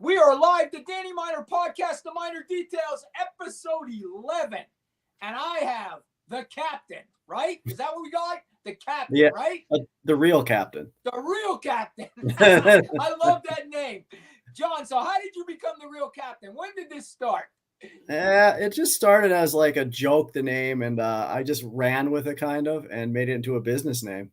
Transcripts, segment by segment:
We are live, the Danny Miner podcast, The Miner Details, episode 11. And I have the captain, right? Is that what we got? The captain, Yeah, right? the real captain. The real captain. I love that name. John, so how did you become the real captain? When did this start? It just started as like a joke, the name, and I just ran with it kind of and made it into a business name.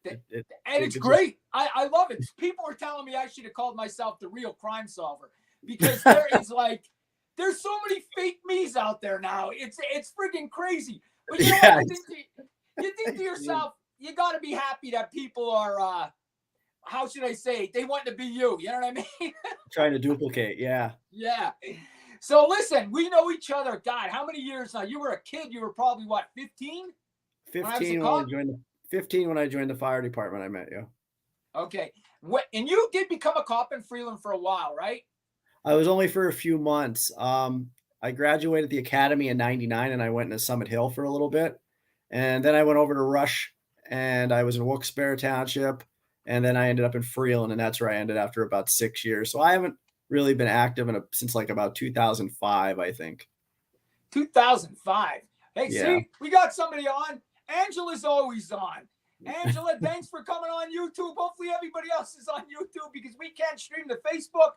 And it's great. I love it. People are telling me I should have called myself the real crime solver because there's so many fake me's out there now. It's freaking crazy. But you know what? You think to yourself, you got to be happy that people are, how should I say it? They want to be you. You know what I mean? Trying to duplicate. Yeah. Yeah. So listen, we know each other. God, how many years now? You were a kid. You were probably what, 15? 15 when I joined the fire department. I met you. Okay. And you did become a cop in Freeland for a while, right? I was only for a few months. I graduated the academy in '99 and I went into Summit Hill for a little bit. And then I went over to Rush and I was in Wilkes-Barre Township. And then I ended up in Freeland, and that's where I ended after about 6 years. So I haven't really been active since like about 2005, I think. 2005. Hey, Yeah. See, we got somebody on. Angela's always on. Angela, thanks for coming on YouTube. Hopefully everybody else is on YouTube because we can't stream to Facebook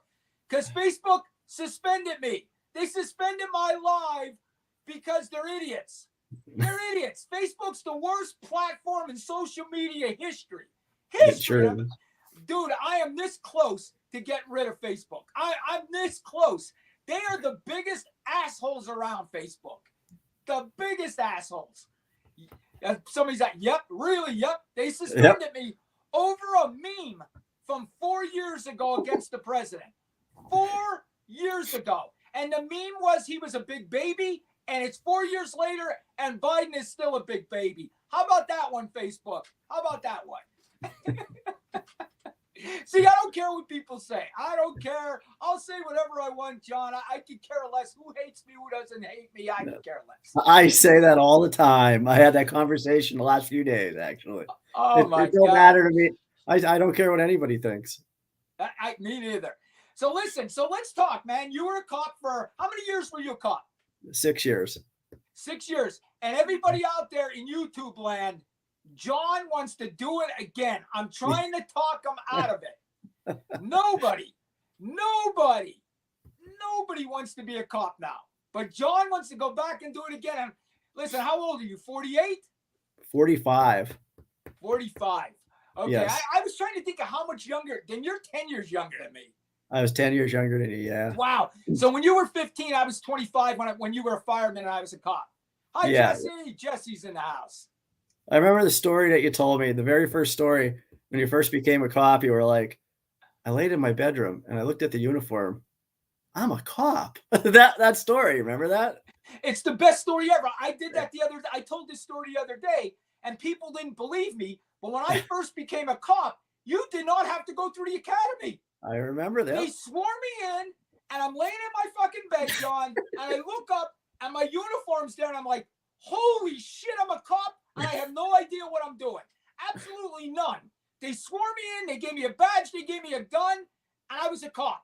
because Facebook suspended me. They suspended my live because they're idiots. They're idiots. Facebook's the worst platform in social media history. True. Dude, I am this close to get rid of Facebook. I'm this close. They are the biggest assholes around, Facebook. The biggest assholes. Somebody's like, yep, really, yep. They suspended me over a meme from 4 years ago against the president. 4 years ago. And the meme was he was a big baby, and it's 4 years later, and Biden is still a big baby. How about that one, Facebook? How about that one? See, I don't care what people say. I don't care. I'll say whatever I want, John. I could care less. Who hates me? Who doesn't hate me? I could care less. I say that all the time. I had that conversation the last few days, actually. Oh, my God. It don't matter to me. I don't care what anybody thinks. Me neither. So listen, let's talk, man. You were a cop for, how many years were you a cop? 6 years. 6 years. And everybody out there in YouTube land, John wants to do it again. I'm trying to talk him out of it. Nobody wants to be a cop now. But John wants to go back and do it again. And listen, how old are you? 48? 45. 45. Okay, yes. I was trying to think of how much younger. Then you're 10 years younger than me. I was 10 years younger than you, yeah. Wow. So when you were 15, I was 25 when you were a fireman and I was a cop. Hi, yeah. Jesse. Jesse's in the house. I remember the story that you told me, the very first story, when you first became a cop, you were like, I laid in my bedroom and I looked at the uniform. I'm a cop. that story, remember that? It's the best story ever. I did that I told this story the other day and people didn't believe me. But when I first became a cop, you did not have to go through the academy. I remember that. They swore me in and I'm laying in my fucking bed, John, and I look up and my uniform's there and I'm like, holy shit, I'm a cop. And I have no idea what I'm doing. Absolutely none. They swore me in. They gave me a badge. They gave me a gun. And I was a cop.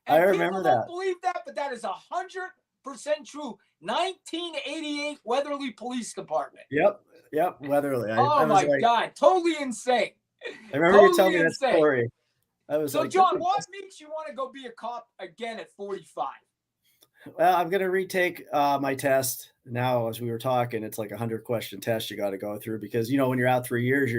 And I remember that. People don't believe that, but that is 100% true. 1988 Weatherly Police Department. Yep. Weatherly. My God. Totally insane. I remember you telling me that story. So, John, what makes you want to go be a cop again at 45? Well, I'm going to retake my test now. As we were talking, it's like a 100-question test you got to go through because, when you're out 3 years,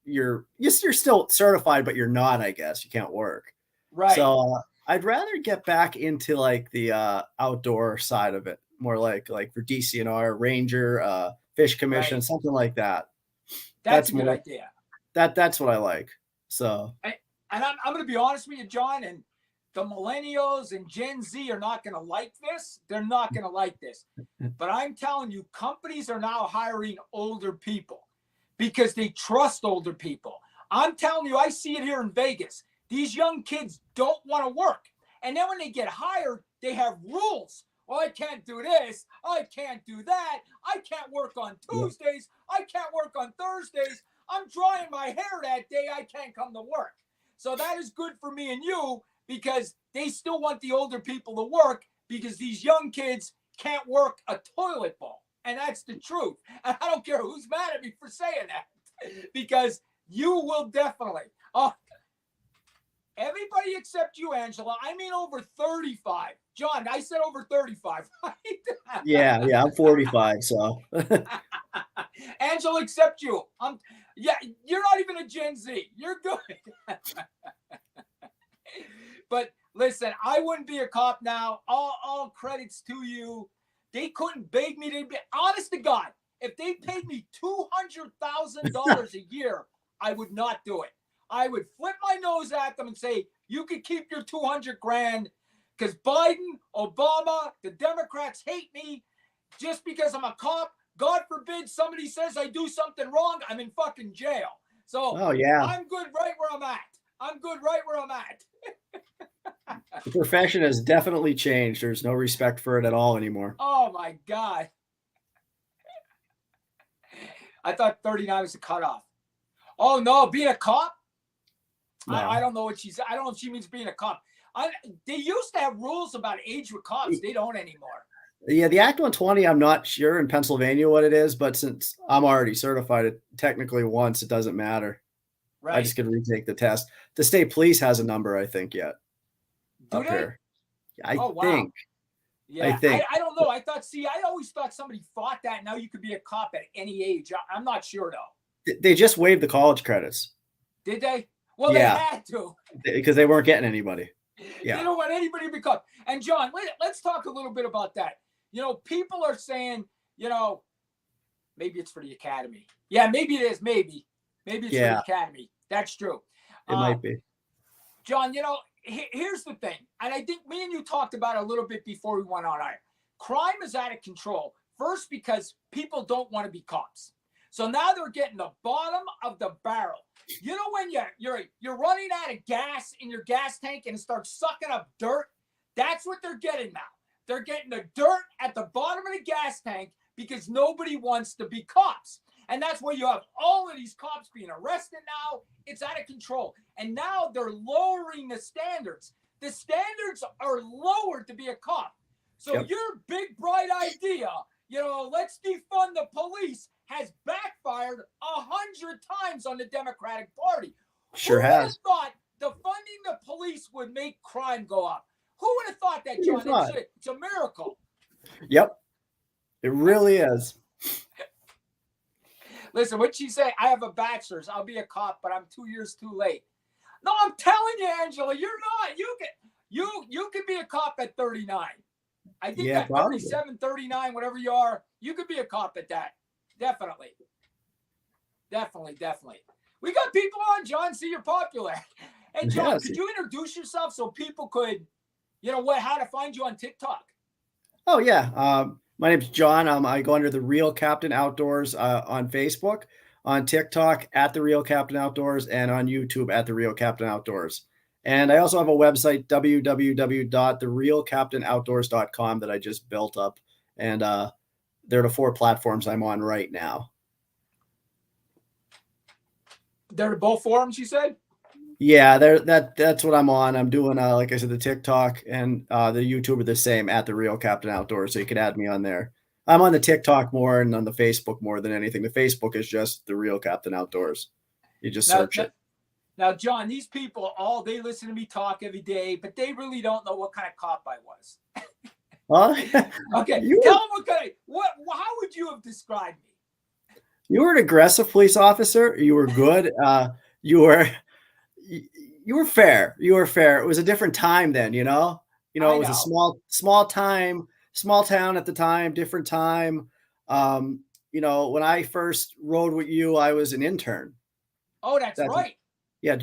you're still certified, but you're not, I guess. You can't work. Right. So I'd rather get back into like the outdoor side of it, more like for DCNR, Ranger, Fish Commission, something like that. That's a good idea. That's what I like. So. And I'm going to be honest with you, John, and the millennials and Gen Z are not going to like this. They're not going to like this. But I'm telling you, companies are now hiring older people because they trust older people. I'm telling you, I see it here in Vegas. These young kids don't want to work. And then when they get hired, they have rules. Well, I can't do this. I can't do that. I can't work on Tuesdays. I can't work on Thursdays. I'm drying my hair that day. I can't come to work. So that is good for me and you because they still want the older people to work because these young kids can't work a toilet bowl. And that's the truth. And I don't care who's mad at me for saying that, because you will definitely. Oh, everybody except you, Angela. I mean, over 35. John, I said over 35. Right? Yeah, I'm 45, so. Angela, except you. Yeah, you're not even a Gen Z. You're good. But listen, I wouldn't be a cop now. All credits to you. They couldn't beg me to be. Honest to God, if they paid me $200,000 a year, I would not do it. I would flip my nose at them and say, you could keep your 200 grand, because Biden, Obama, the Democrats hate me just because I'm a cop. God forbid somebody says I do something wrong, I'm in fucking jail. So Oh, yeah. I'm good right where I'm at. I'm good right where I'm at. The profession has definitely changed. There's no respect for it at all anymore. Oh, my God. I thought 39 was the cutoff. Oh, no, being a cop? No. I don't know what she's. I don't know if she means being a cop. They used to have rules about age with cops. They don't anymore. Yeah, the Act 120, I'm not sure in Pennsylvania what it is, but since I'm already certified it technically once, it doesn't matter. Right. I just could retake the test. The state police has a number, I think, yet. Do up they? here. I Oh, wow. think. Yeah, I think. I don't know. I always thought somebody fought that. Now you could be a cop at any age. I'm not sure, though. They just waived the college credits. Did they? Well, Yeah. they had to. Because they weren't getting anybody. Yeah. They don't want anybody to be cop. And, John, let's talk a little bit about that. You know, people are saying, you know, maybe it's for the academy. Yeah, maybe it is. Maybe it's for the academy. That's true. It might be. John, you know, here's the thing. And I think me and you talked about it a little bit before we went on air. Crime is out of control. First, because people don't want to be cops. So now they're getting the bottom of the barrel. You know, when you're running out of gas in your gas tank and it starts sucking up dirt? That's what they're getting now. They're getting the dirt at the bottom of the gas tank because nobody wants to be cops. And that's where you have all of these cops being arrested now. It's out of control. And now they're lowering the standards. The standards are lowered to be a cop. So your big, bright idea, you know, let's defund the police, has backfired 100 times on the Democratic Party. Sure Who has. would have thought defunding the police would make crime go up? Who would have thought that, John? It's a miracle. Yep. It really is. Listen, what'd she say? I have a bachelor's. I'll be a cop, but I'm 2 years too late. No, I'm telling you, Angela, you're not. You can be a cop at 39. I think at 37, 39, whatever you are, you could be a cop at that. Definitely. We got people on, John. See, you're popular. And John, could you introduce yourself so people could, you know, how to find you on TikTok? Oh, yeah. My name's John. I go under The Real Captain Outdoors on Facebook, on TikTok at The Real Captain Outdoors, and on YouTube at The Real Captain Outdoors. And I also have a website, www.therealcaptainoutdoors.com, that I just built up. And they're the 4 platforms I'm on right now. They're both forums, you said? Yeah, that's what I'm on. I'm doing, like I said, the TikTok and the YouTube are the same, at The Real Captain Outdoors, so you can add me on there. I'm on the TikTok more and on the Facebook more than anything. The Facebook is just The Real Captain Outdoors. You just search it. Now, John, these people, they listen to me talk every day, but they really don't know what kind of cop I was. Okay, tell them how would you have described me? You were an aggressive police officer. You were good. You were fair. You were fair. It was a different time then, you know? It was a small town at the time, different time. When I first rode with you, I was an intern. Oh, that's right. Yeah,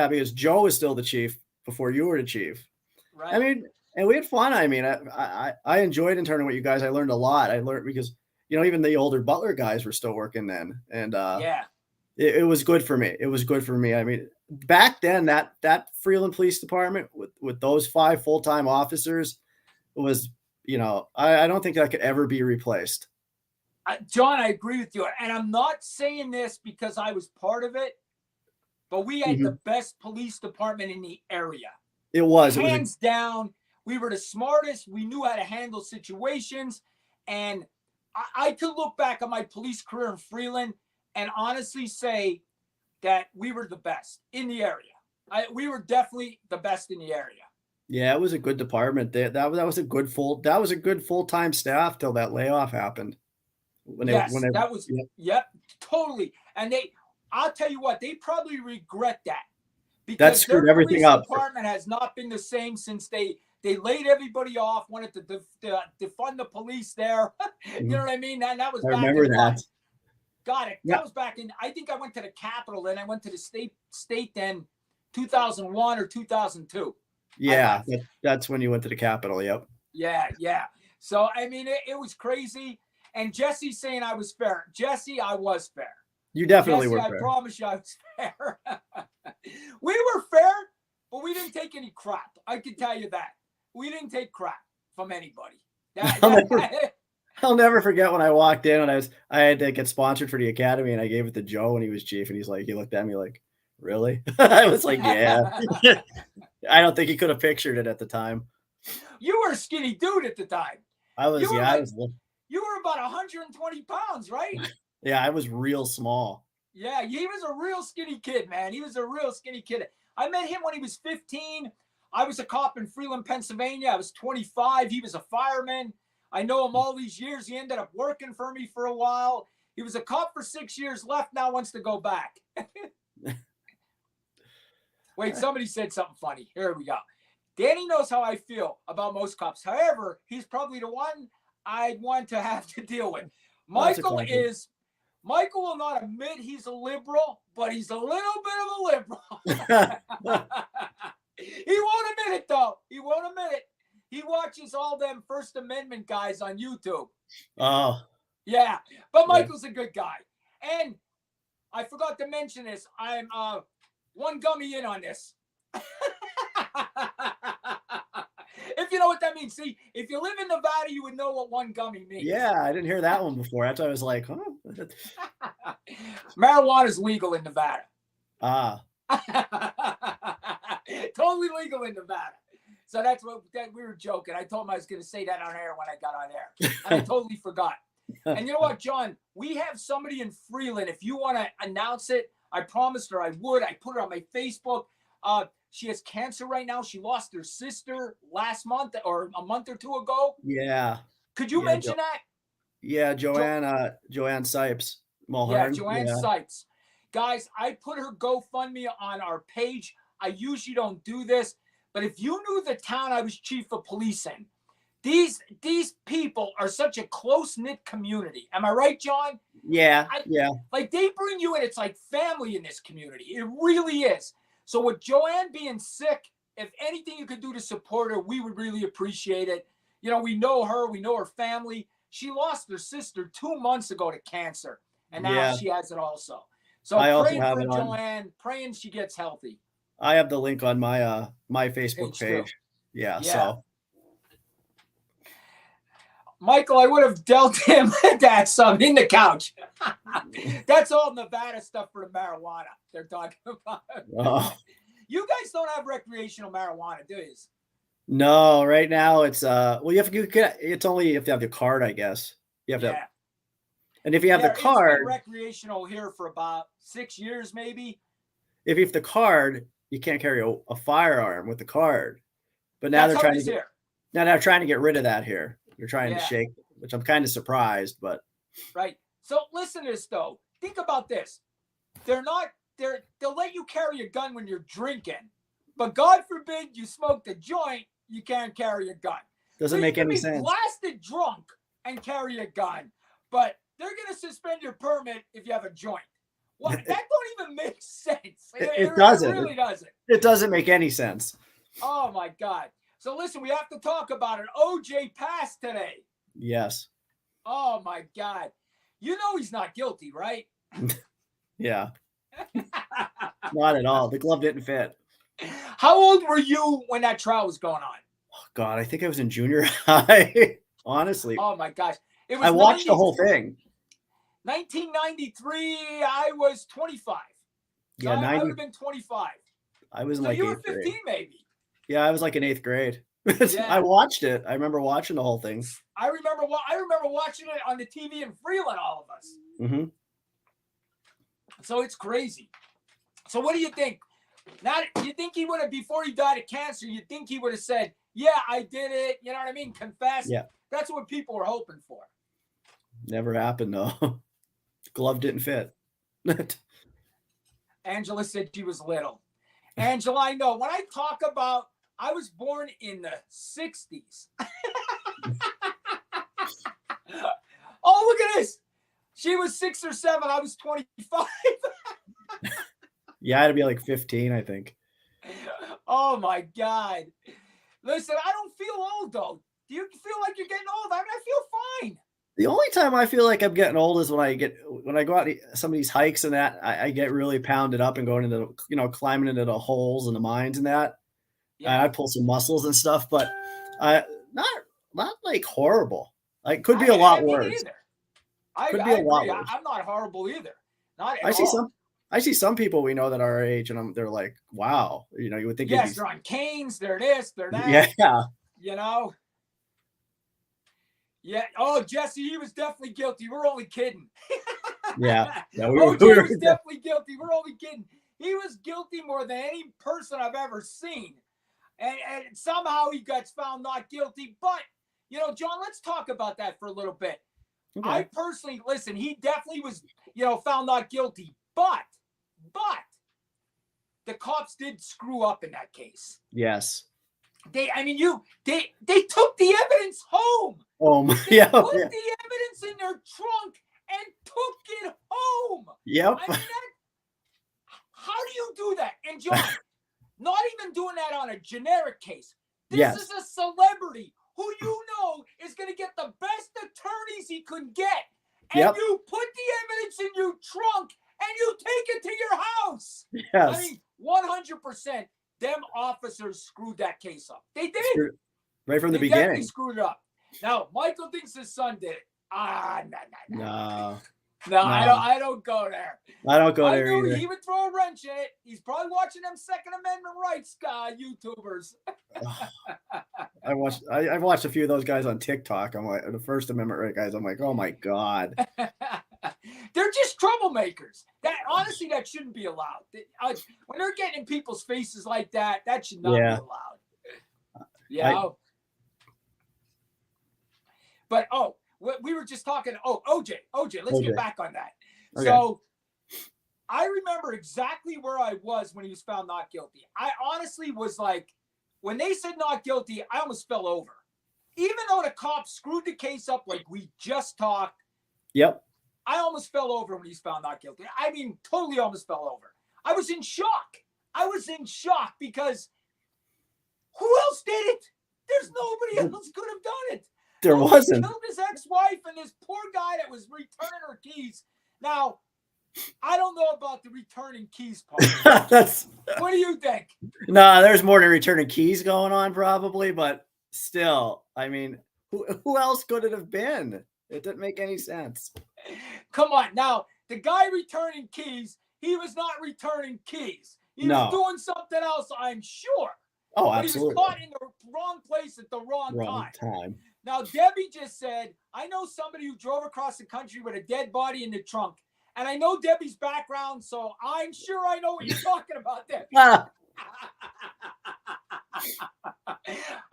because Joe was still the chief before you were the chief. Right. I mean, and we had fun. I mean, I enjoyed interning with you guys. I learned a lot. I learned because, even the older Butler guys were still working then. And it was good for me. It was good for me. I mean, back then, that Freeland Police Department with those 5 full-time officers was, I don't think that could ever be replaced. John, I agree with you. And I'm not saying this because I was part of it, but we had the best police department in the area. It was. Hands down, we were the smartest. We knew how to handle situations. And I could look back on my police career in Freeland and honestly say that we were the best in the area. We were definitely the best in the area. Yeah, it was a good department. That was a good full-time staff till that layoff happened. Yep, totally. And I'll tell you what, they probably regret that that because screwed their everything police up. department has not been the same since they laid everybody off, wanted to defund the police there. You know what I mean? That was I back remember in that. Got it. Yeah. That was back in, I think I went to the Capitol, then I went to the state then 2001 or 2002. Yeah, that's when you went to the Capitol. Yep. Yeah. So, I mean, it was crazy. And Jesse's saying I was fair. Jesse, I was fair. You definitely Jesse, were I fair. promise you I was fair. We were fair, but we didn't take any crap. I can tell you that. We didn't take crap from anybody. I'll never forget when I walked in and I had to get sponsored for the academy and I gave it to Joe when he was chief and he looked at me like, really? I was like, yeah. I don't think he could have pictured it at the time. You were a skinny dude at the time. I was. You were about 120 pounds, right? Yeah, I was real small. Yeah, he was a real skinny kid, man. He was a real skinny kid. I met him when he was 15. I was a cop in Freeland, Pennsylvania. I was 25. He was a fireman. I know him all these years. He ended up working for me for a while. He was a cop for 6 years, left, now wants to go back. Wait, somebody said something funny. Here we go. Danny knows how I feel about most cops. However, he's probably the one I'd want to have to deal with. Michael will not admit he's a liberal, but he's a little bit of a liberal. He won't admit it, though. He won't admit it. He watches all them First Amendment guys on YouTube. Oh. Yeah, but Michael's a good guy. And I forgot to mention this. I'm one gummy in on this. If you know what that means. See, if you live in Nevada, you would know what one gummy means. Yeah, I didn't hear that one before. That's why I was like, huh? Marijuana is legal in Nevada. Totally legal in Nevada. So that's what we were joking. I told him I was going to say that on air when I got on air. And I totally forgot. And you know what, John? We have somebody in Freeland. If you want to announce it, I promised her I would. I put it on my Facebook. She has cancer right now. She lost her sister last month or a month or two ago. Yeah. Could you mention that? Yeah, Joanne Sipes. Mulhern. Yeah, Joanne Sipes. Guys, I put her GoFundMe on our page. I usually don't do this, but if you knew the town I was chief of police in, these people are such a close-knit community. Am I right, John? Yeah, Like, they bring you in. It's like family in this community. It really is. So with Joanne being sick, if anything you could do to support her, we would really appreciate it. You know, we know her. We know her family. She lost her sister 2 months ago to cancer, and now she has it also. So praying for Joanne, praying she gets healthy. I have the link on my my Facebook page. Yeah, so. Michael, I would have dealt him that some in the couch. That's all Nevada stuff for the marijuana they're talking about. Oh. You guys don't have recreational marijuana, do you? No, right now it's it's only if you have the card, I guess. You have to. And if you have the card, it's been recreational here for about 6 years, maybe. If you have the card, you can't carry a firearm with the card. But now they're trying to get rid of that here. They're trying to shake, which I'm kind of surprised, but. Right. So listen to this, though. Think about this. They'll let you carry a gun when you're drinking, but God forbid you smoke the joint, you can't carry a gun. Doesn't make any sense. Blasted drunk and carry a gun, but they're going to suspend your permit if you have a joint. What? That don't even make sense. It doesn't. It really doesn't. It doesn't make any sense. Oh, my God. So listen, we have to talk about it. OJ passed today. Yes. Oh, my God. You know he's not guilty, right? Yeah. Not at all. The glove didn't fit. How old were you when that trial was going on? Oh, God, I think I was in junior high. Honestly. Oh, my gosh. I watched the whole thing. 1993, I was 25. So Yeah, I would have been 25. I was in so like you were 15 grade. Maybe. Yeah, I was like in 8th grade. Yeah. I watched it. I remember watching the whole thing. I remember watching it on the TV in Freeland, all of us. Mm-hmm. So it's crazy. So what do you think? Now, you think he would have, before he died of cancer, you think he would have said, yeah, I did it. You know what I mean? Confess. Yeah. That's what people were hoping for. Never happened though. Glove didn't fit. Angela said she was little. Angela, I know. When I talk about, I was born in the 60s. Oh, look at this. She was 6 or 7. I was 25. Yeah, I had to be like 15, I think. Oh, my God. Listen, I don't feel old, though. Do you feel like you're getting old? I mean, I feel fine. The only time I feel like I'm getting old is when I go out some of these hikes and that I get really pounded up and going into, climbing into the holes and the mines and that. Yeah. I pull some muscles and stuff, but not like horrible. Like could be a lot worse. Could be a lot worse. I'm not horrible either. Not at all. I see some people we know that are our age, and they're like, "Wow," you would think. Yes, they're on canes. They're this. They're that. Yeah. Yeah. Oh, Jesse, he was definitely guilty. We're only kidding. Yeah. He was definitely guilty. We're only kidding. He was guilty more than any person I've ever seen, and somehow he got found not guilty. But John, let's talk about that for a little bit. Okay. I personally, listen, he definitely was, found not guilty, but the cops did screw up in that case. Yes. They took the evidence home. They put the evidence in their trunk and took it home. Yep. I mean, how do you do that? And John, not even doing that on a generic case. This is a celebrity who is going to get the best attorneys he could get. And you put the evidence in your trunk and you take it to your house. Yes. I mean, 100%, them officers screwed that case up. They did. Right from the beginning. They screwed it up. Now, Michael thinks his son did it. No, I don't go there. I don't go there either. either. He would throw a wrench in it. He's probably watching them Second Amendment rights YouTubers. I've watched a few of those guys on TikTok. I'm like, the First Amendment right guys. I'm like, oh my God. They're just troublemakers. Honestly, that shouldn't be allowed. When they're getting in people's faces like that, that should not be allowed. But we were just talking. OJ, let's get back on that. Okay. So I remember exactly where I was when he was found not guilty. I honestly was like, when they said not guilty, I almost fell over. Even though the cops screwed the case up like we just talked. Yep. I almost fell over when he's found not guilty. I mean, totally almost fell over. I was in shock. Because who else did it? There's nobody else could have done it. There wasn't. He killed his ex-wife and this poor guy that was returning her keys. Now, I don't know about the returning keys part. What do you think? No, there's more to returning keys going on probably, but still, I mean, who else could it have been? It didn't make any sense. Come on. Now, the guy returning keys, he was not returning keys. He was doing something else, I'm sure. Oh, absolutely. But he was caught in the wrong place at the wrong time. Now, Debbie just said, I know somebody who drove across the country with a dead body in the trunk. And I know Debbie's background, so I'm sure I know what you're talking about, Debbie.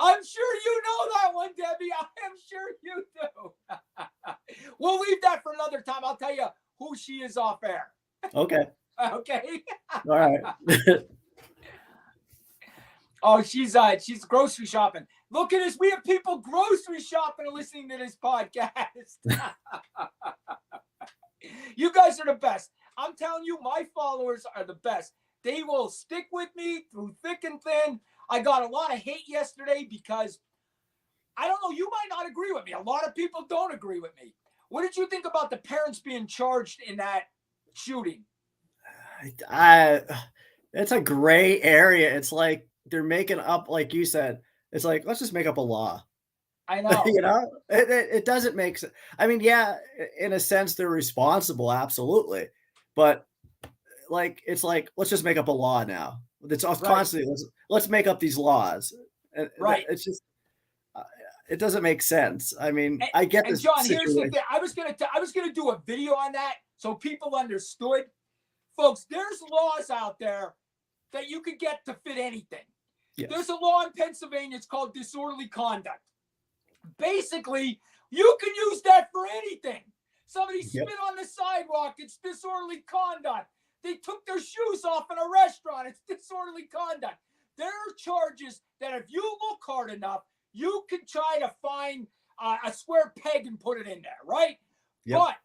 I'm sure you know that one, Debbie. I am sure you do. We'll leave that for another time. I'll tell you who she is off air. Okay. Okay. All right. Oh, she's grocery shopping. Look at us. We have people grocery shopping and listening to this podcast. You guys are the best. I'm telling you, my followers are the best. They will stick with me through thick and thin. I got a lot of hate yesterday because, I don't know, you might not agree with me. A lot of people don't agree with me. What did you think about the parents being charged in that shooting? It's a gray area. It's like they're making up, like you said, it's like, let's just make up a law. I know. It doesn't make sense. I mean, yeah, in a sense, they're responsible. Absolutely. But like, it's like, let's just make up a law now. It's all Right. constantly let's make up these laws. Right. It's just uh, it doesn't make sense. I mean, And, I get and this John, here's the situation. thing. I was gonna do a video on that so people understood. Folks, there's laws out there that you could get to fit anything. Yes. There's a law in Pennsylvania. It's called disorderly conduct. Basically, you can use that for anything. Somebody spit on the sidewalk. It's disorderly conduct. They took their shoes off in a restaurant. It's disorderly conduct. There are charges that if you look hard enough, you can try to find a square peg and put it in there, right? Yep. But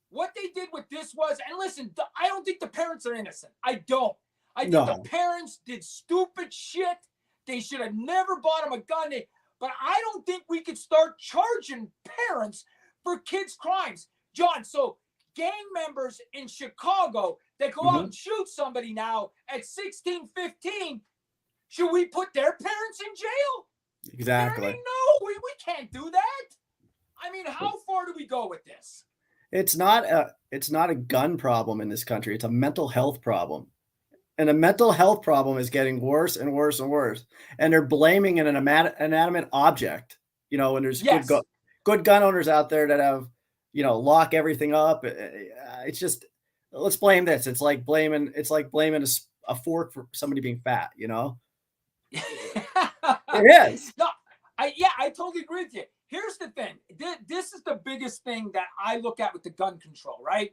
what they did with this was, and listen, I don't think the parents are innocent. I don't. I think the parents did stupid shit. They should have never bought them a gun. But I don't think we could start charging parents for kids' crimes. John, so gang members in Chicago that go out and shoot somebody now at 16, 15, should we put their parents in jail? Exactly. I mean, no, we can't do that. I mean, how far do we go with this? It's not a gun problem in this country. It's a mental health problem. And a mental health problem is getting worse and worse and worse. And they're blaming an inanimate object. You know, and there's good gun owners out there that have, you know, lock everything up. It's just, let's blame this. It's like blaming a fork for somebody being fat, you know? It is. No, I totally agree with you. Here's the thing. This is the biggest thing that I look at with the gun control, right?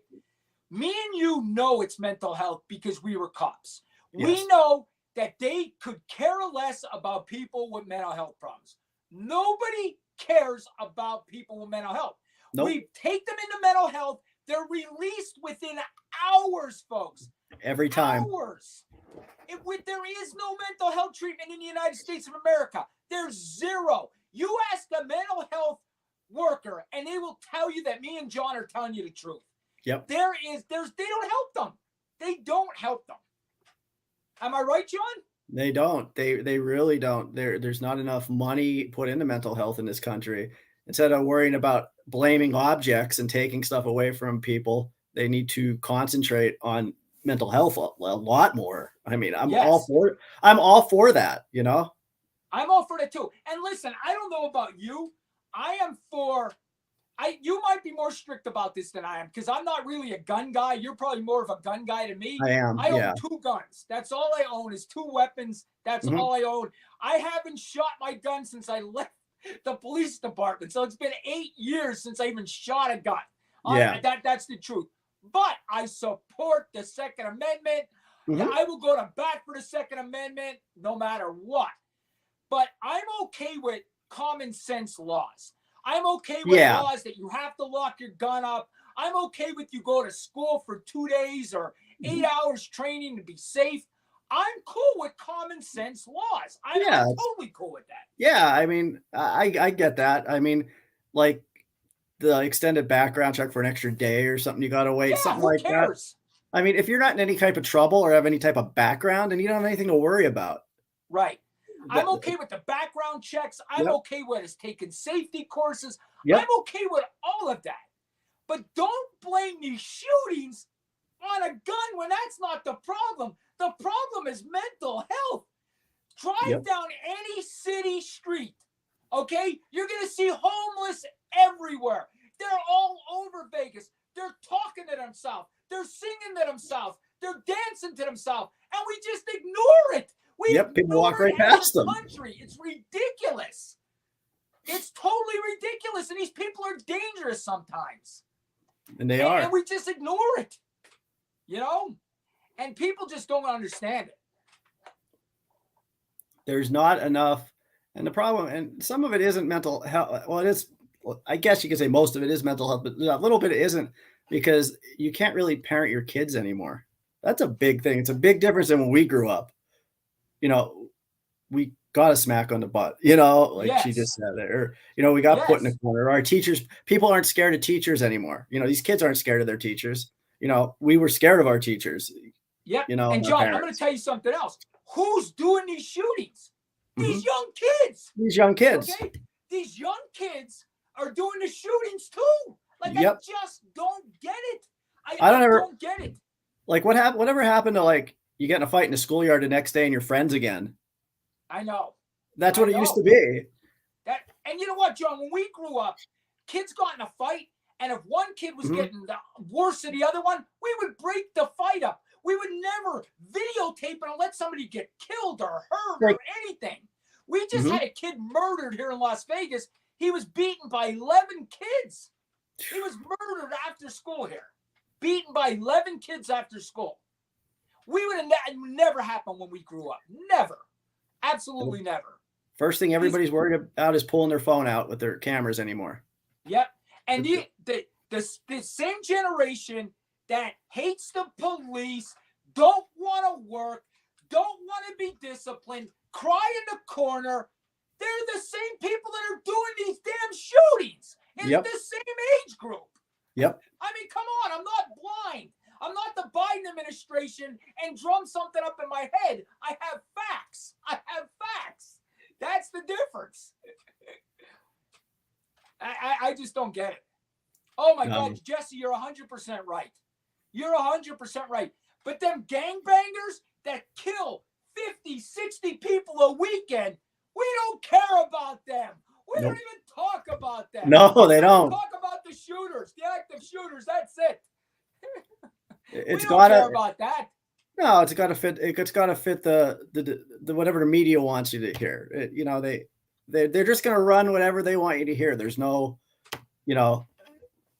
Me and you know it's mental health because we were cops. Yes. We know that they could care less about people with mental health problems. Nobody cares about people with mental health. Nope. We take them into mental health. They're released within hours, folks. Every time. Hours. There is no mental health treatment in the United States of America. There's zero. You ask a mental health worker, and they will tell you that me and John are telling you the truth. Yep. They don't help them. They don't help them. Am I right, John? They don't. They really don't. There's not enough money put into mental health in this country. Instead of worrying about blaming objects and taking stuff away from people, they need to concentrate on mental health a lot more. I mean, I'm all for that, you know? I'm all for that too. And listen, I don't know about you. You might be more strict about this than I am because I'm not really a gun guy. You're probably more of a gun guy than me. I am. I own 2 guns. That's all I own is 2 weapons. That's all I own. I haven't shot my gun since I left the police department. So it's been 8 years since I even shot a gun. That's the truth. But I support the Second Amendment. I will go to bat for the Second Amendment no matter what. But I'm okay with common sense laws. I'm okay with laws that you have to lock your gun up. I'm okay with you go to school for 2 days or 8 hours training to be safe. I'm cool with common sense laws. I'm totally cool with that. Yeah, I mean, I get that. I mean, like the extended background check for an extra day or something, you got to wait, something like that. I mean, if you're not in any type of trouble or have any type of background, then you don't have anything to worry about. Right. I'm okay with the background checks. I'm okay with us taking safety courses. I'm okay with all of that. But don't blame these shootings on a gun when that's not the problem. The problem is mental health. Drive down any city street, okay? You're going to see homeless everywhere. They're all over Vegas. They're talking to themselves. They're singing to themselves. They're dancing to themselves. And we just ignore it. People walk right past them. Country. It's ridiculous. It's totally ridiculous. And these people are dangerous sometimes. And they are. And we just ignore it. You know? And people just don't understand it. There's not enough. And the problem, and some of it isn't mental health. Well, it is. I guess you could say most of it is mental health, but a little bit it isn't because you can't really parent your kids anymore. That's a big thing. It's a big difference than when we grew up. You know, we got a smack on the butt, you know, like she just said it, or, you know, we got put in a corner. Our teachers, people aren't scared of teachers anymore. You know, these kids aren't scared of their teachers. You know, we were scared of our teachers. Yeah. You know, and John, I'm going to tell you something else. Who's doing these shootings? These young kids. These young kids. Okay? These young kids are doing the shootings too. Like, I just don't get it. I don't get it. Like whatever happened to like You get in a fight in the schoolyard the next day and you're friends again. I know. That's I what it know. used to be. And you know what, John? When we grew up, kids got in a fight, and if one kid was getting worse than the other one, we would break the fight up. We would never videotape it and let somebody get killed or hurt or anything. We just had a kid murdered here in Las Vegas. He was beaten by 11 kids. He was murdered after school here. Beaten by 11 kids after school. We would have never happened when we grew up. Never. Absolutely never. First thing everybody's worried about is pulling their phone out with their cameras anymore. Yep. And the same generation that hates the police, don't want to work, don't want to be disciplined, cry in the corner, they're the same people that are doing these damn shootings in the same age group. Yep. I mean, come on, I'm not blind. I'm not the Biden administration and drum something up in my head. I have facts. That's the difference. I just don't get it. Oh, my God, Jesse, you're 100% right. You're 100% right. But them gangbangers that kill 50, 60 people a weekend, we don't care about them. We don't even talk about them. No, they don't. Talk about the shooters, the active shooters. That's it. It's we don't care about that. No, it's got to fit. It's got to fit the whatever the media wants you to hear. They're just going to run whatever they want you to hear. There's no,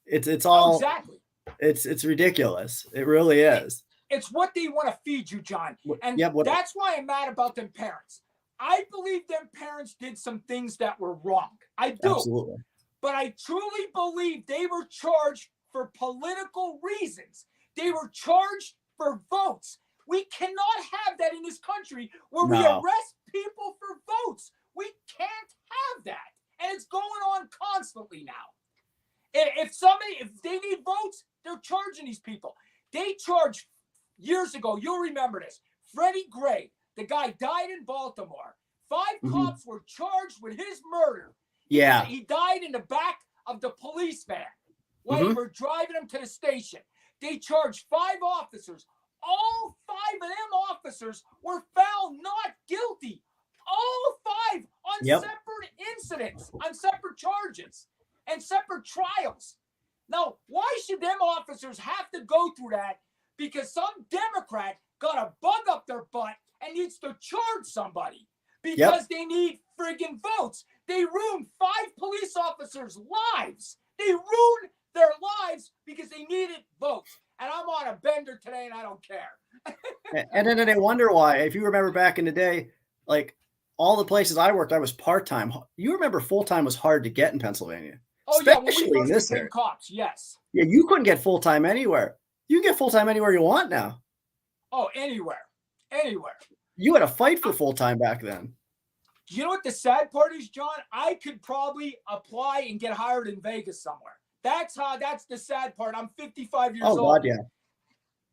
it's all exactly. It's ridiculous. It really is. It's what they want to feed you, John. And yep, that's why I'm mad about them parents. I believe them parents did some things that were wrong. I do. Absolutely. But I truly believe they were charged for political reasons. They were charged for votes. We cannot have that in this country where we arrest people for votes. We can't have that. And it's going on constantly now. If they need votes, they're charging these people. They charged years ago, you'll remember this, Freddie Gray, the guy died in Baltimore. 5 cops were charged with his murder. Yeah. He died in the back of the police van when they were driving him to the station. They charged 5 officers. All 5 of them officers were found not guilty. All 5 on separate incidents, on separate charges, and separate trials. Now, why should them officers have to go through that? Because some Democrat got a bug up their butt and needs to charge somebody because they need friggin' votes. They ruined 5 police officers' lives. They ruined their lives because they needed votes. And I'm on a bender today and I don't care. And then they wonder why. If you remember back in the day, like all the places I worked, I was part-time. You remember full-time was hard to get in Pennsylvania. Oh, especially when in this area. Cops, yes. Yeah, you couldn't get full-time anywhere. You can get full-time anywhere you want now. Oh, anywhere. Anywhere. You had to fight for full-time back then. You know what the sad part is, John? I could probably apply and get hired in Vegas somewhere. That's the sad part. I'm 55 years old. Oh, God, yeah.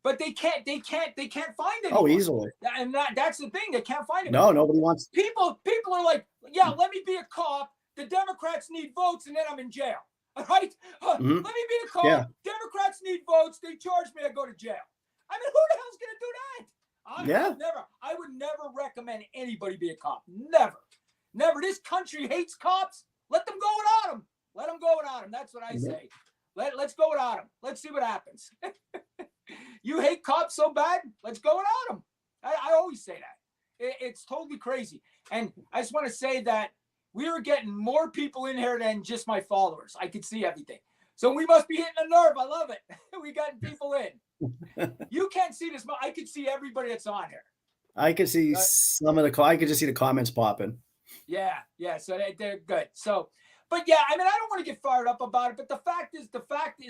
But they can't find it. Oh, easily. And that's the thing. They can't find it. No, nobody wants. People are like, yeah, let me be a cop. The Democrats need votes, and then I'm in jail. All right? Let me be a cop. Yeah. Democrats need votes. They charge me. I go to jail. I mean, who the hell's going to do that? I would never recommend anybody be a cop. Never. This country hates cops. Let them go without them. Let them go without them. That's what I say. Let's go without them. Let's see what happens. You hate cops so bad? Let's go without them. I always say that. It's totally crazy. And I just want to say that we are getting more people in here than just my followers. I could see everything. So we must be hitting a nerve. I love it. We got people in. You can't see this. I could see everybody that's on here. I could see some of the. I could just see the comments popping. Yeah. So they're good. So, but yeah, I mean, I don't want to get fired up about it, but the fact is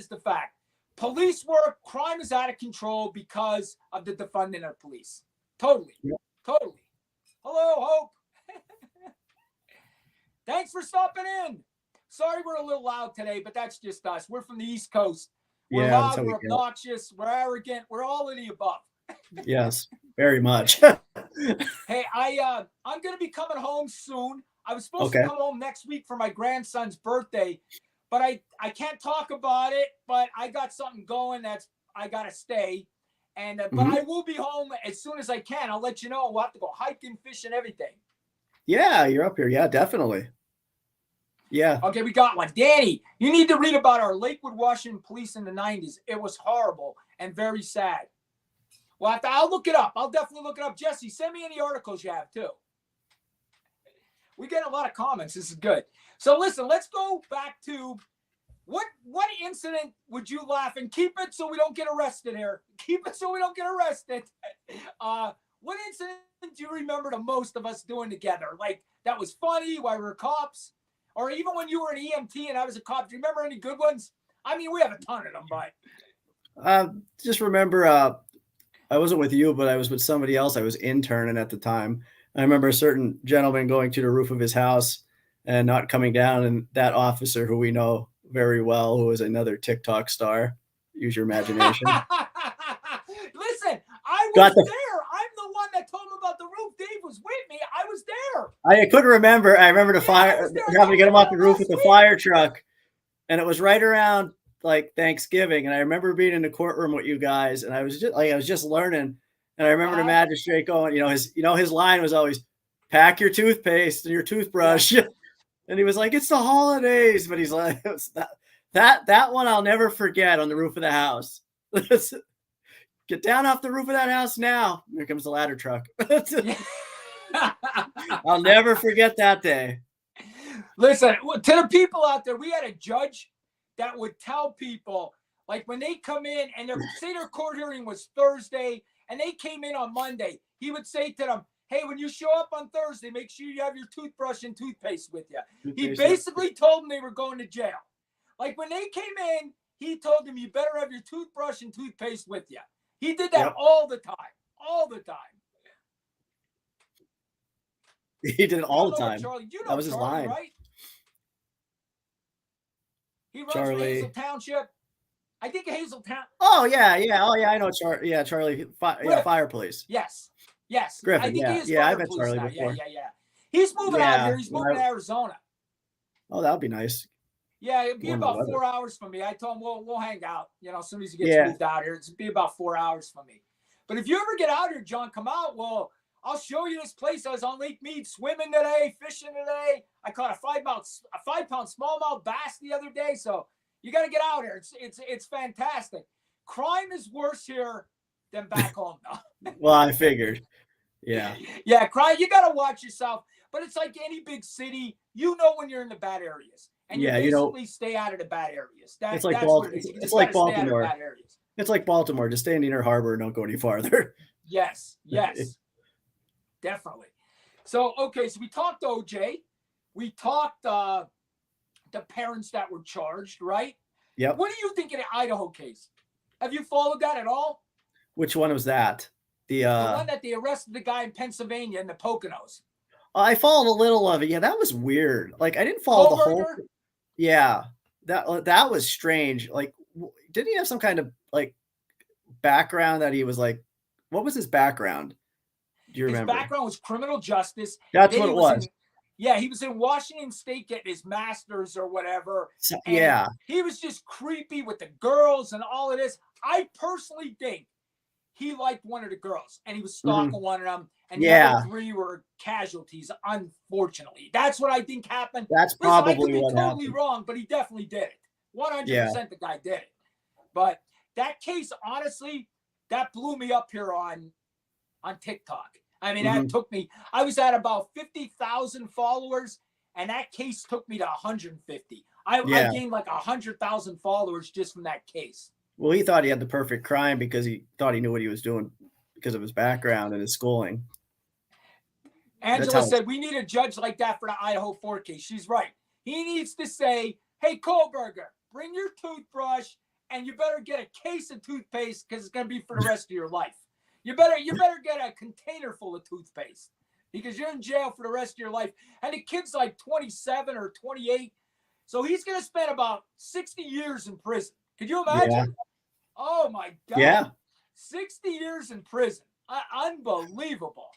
the fact. Police work, crime is out of control because of the defunding of police. Totally. Totally. Hello, Hope. Thanks for stopping in. Sorry we're a little loud today, but that's just us. We're from the East Coast. We're loud, we're obnoxious, we're arrogant, we're all of the above. Yes, very much. Hey, I'm going to be coming home soon. I was supposed to come home next week for my grandson's birthday, but I can't talk about it, but I got something going I got to stay. And but I will be home as soon as I can. I'll let you know. We'll have to go hiking, fishing, everything. Yeah, you're up here. Yeah, definitely. Yeah. Okay, we got one. Danny, you need to read about our Lakewood, Washington police in the 90s. It was horrible and very sad. Well, I'll look it up. I'll definitely look it up. Jesse, send me any articles you have, too. We get a lot of comments. This is good. So, listen, let's go back to what incident would you laugh, and keep it so we don't get arrested here. Keep it so we don't get arrested. What incident do you remember the most of us doing together? Like, that was funny while we were cops? Or even when you were an EMT and I was a cop, do you remember any good ones? I mean, we have a ton of them, but. Just remember, I wasn't with you, but I was with somebody else. I was interning at the time. I remember a certain gentleman going to the roof of his house and not coming down, and that officer who we know very well, who is another TikTok star. Use your imagination. Listen, I was there. I'm the one that told him about the roof. Dave was with me. I was there. I couldn't remember. I remember having to get him off the roof with the fire truck, and it was right around like Thanksgiving. And I remember being in the courtroom with you guys, and I was just learning. And I remember the magistrate going, his line was always, pack your toothpaste and your toothbrush. Yeah. And he was like, it's the holidays. But he's like, that one I'll never forget, on the roof of the house. Get down off the roof of that house now. Here comes the ladder truck. I'll never forget that day. Listen, to the people out there, we had a judge that would tell people, like when they come in and say their court hearing was Thursday and they came in on Monday, he would say to them, hey, when you show up on Thursday, make sure you have your toothbrush and toothpaste with you. He basically told them they were going to jail. Like when they came in, he told them you better have your toothbrush and toothpaste with you. He did that all the time. All the time. He did it all the time. Charlie, that was his line. Right? He runs for Hazel Township. I think Hazeltown. Oh, yeah. Oh, yeah. I know Charlie. Yeah, Charlie. Fire police. Yes. Griffin. I think he is I fire met police Charlie now. before. Yeah. He's moving out here. He's moving to Arizona. Oh, that would be nice. Yeah, it'd be about 4 hours from me. I told him we'll hang out. As soon as he gets moved out here, it'd be about 4 hours from me. But if you ever get out here, John, come out. Well, I'll show you this place. I was on Lake Mead swimming today, fishing today. I caught a 5-pound smallmouth bass the other day. So you got to get out here. It's fantastic. Crime is worse here than back home, though. Well, I figured. Yeah. Yeah, crime. You got to watch yourself. But it's like any big city. You know when you're in the bad areas. And you basically stay out of the bad areas. It's like Baltimore. It's like Baltimore. It's like Baltimore. Just stay in Inner Harbor and don't go any farther. Yes. Definitely. So, okay. So we talked OJ. We talked the parents that were charged, right? Yep. What do you think of the Idaho case? Have you followed that at all? Which one was that? The one that they arrested the guy in Pennsylvania in the Poconos. I followed a little of it. Yeah, that was weird. Like, I didn't follow the whole. Yeah, that was strange. Like, didn't he have some kind of like background that he was like? What was his background? Do you remember? His background was criminal justice. That's what it was. He was in Washington State getting his master's or whatever. Yeah, he was just creepy with the girls and all of this. I personally think he liked one of the girls and he was stalking one of them. And the other 3 were casualties, unfortunately. That's what I think happened. That's probably what happened. I could be totally wrong, but he definitely did it. 100% the guy did it. But that case, honestly, that blew me up here on TikTok. I mean, that took me, I was at about 50,000 followers, and that case took me to 150. I gained like 100,000 followers just from that case. Well, he thought he had the perfect crime because he thought he knew what he was doing because of his background and his schooling. Angela said, we need a judge like that for the Idaho 4 case. She's right. He needs to say, hey, Kohlberger, bring your toothbrush and you better get a case of toothpaste because it's going to be for the rest of your life. You better get a container full of toothpaste because you're in jail for the rest of your life. And the kid's like 27 or 28. So he's going to spend about 60 years in prison. Could you imagine? Yeah. Oh, my God. Yeah. 60 years in prison. Unbelievable.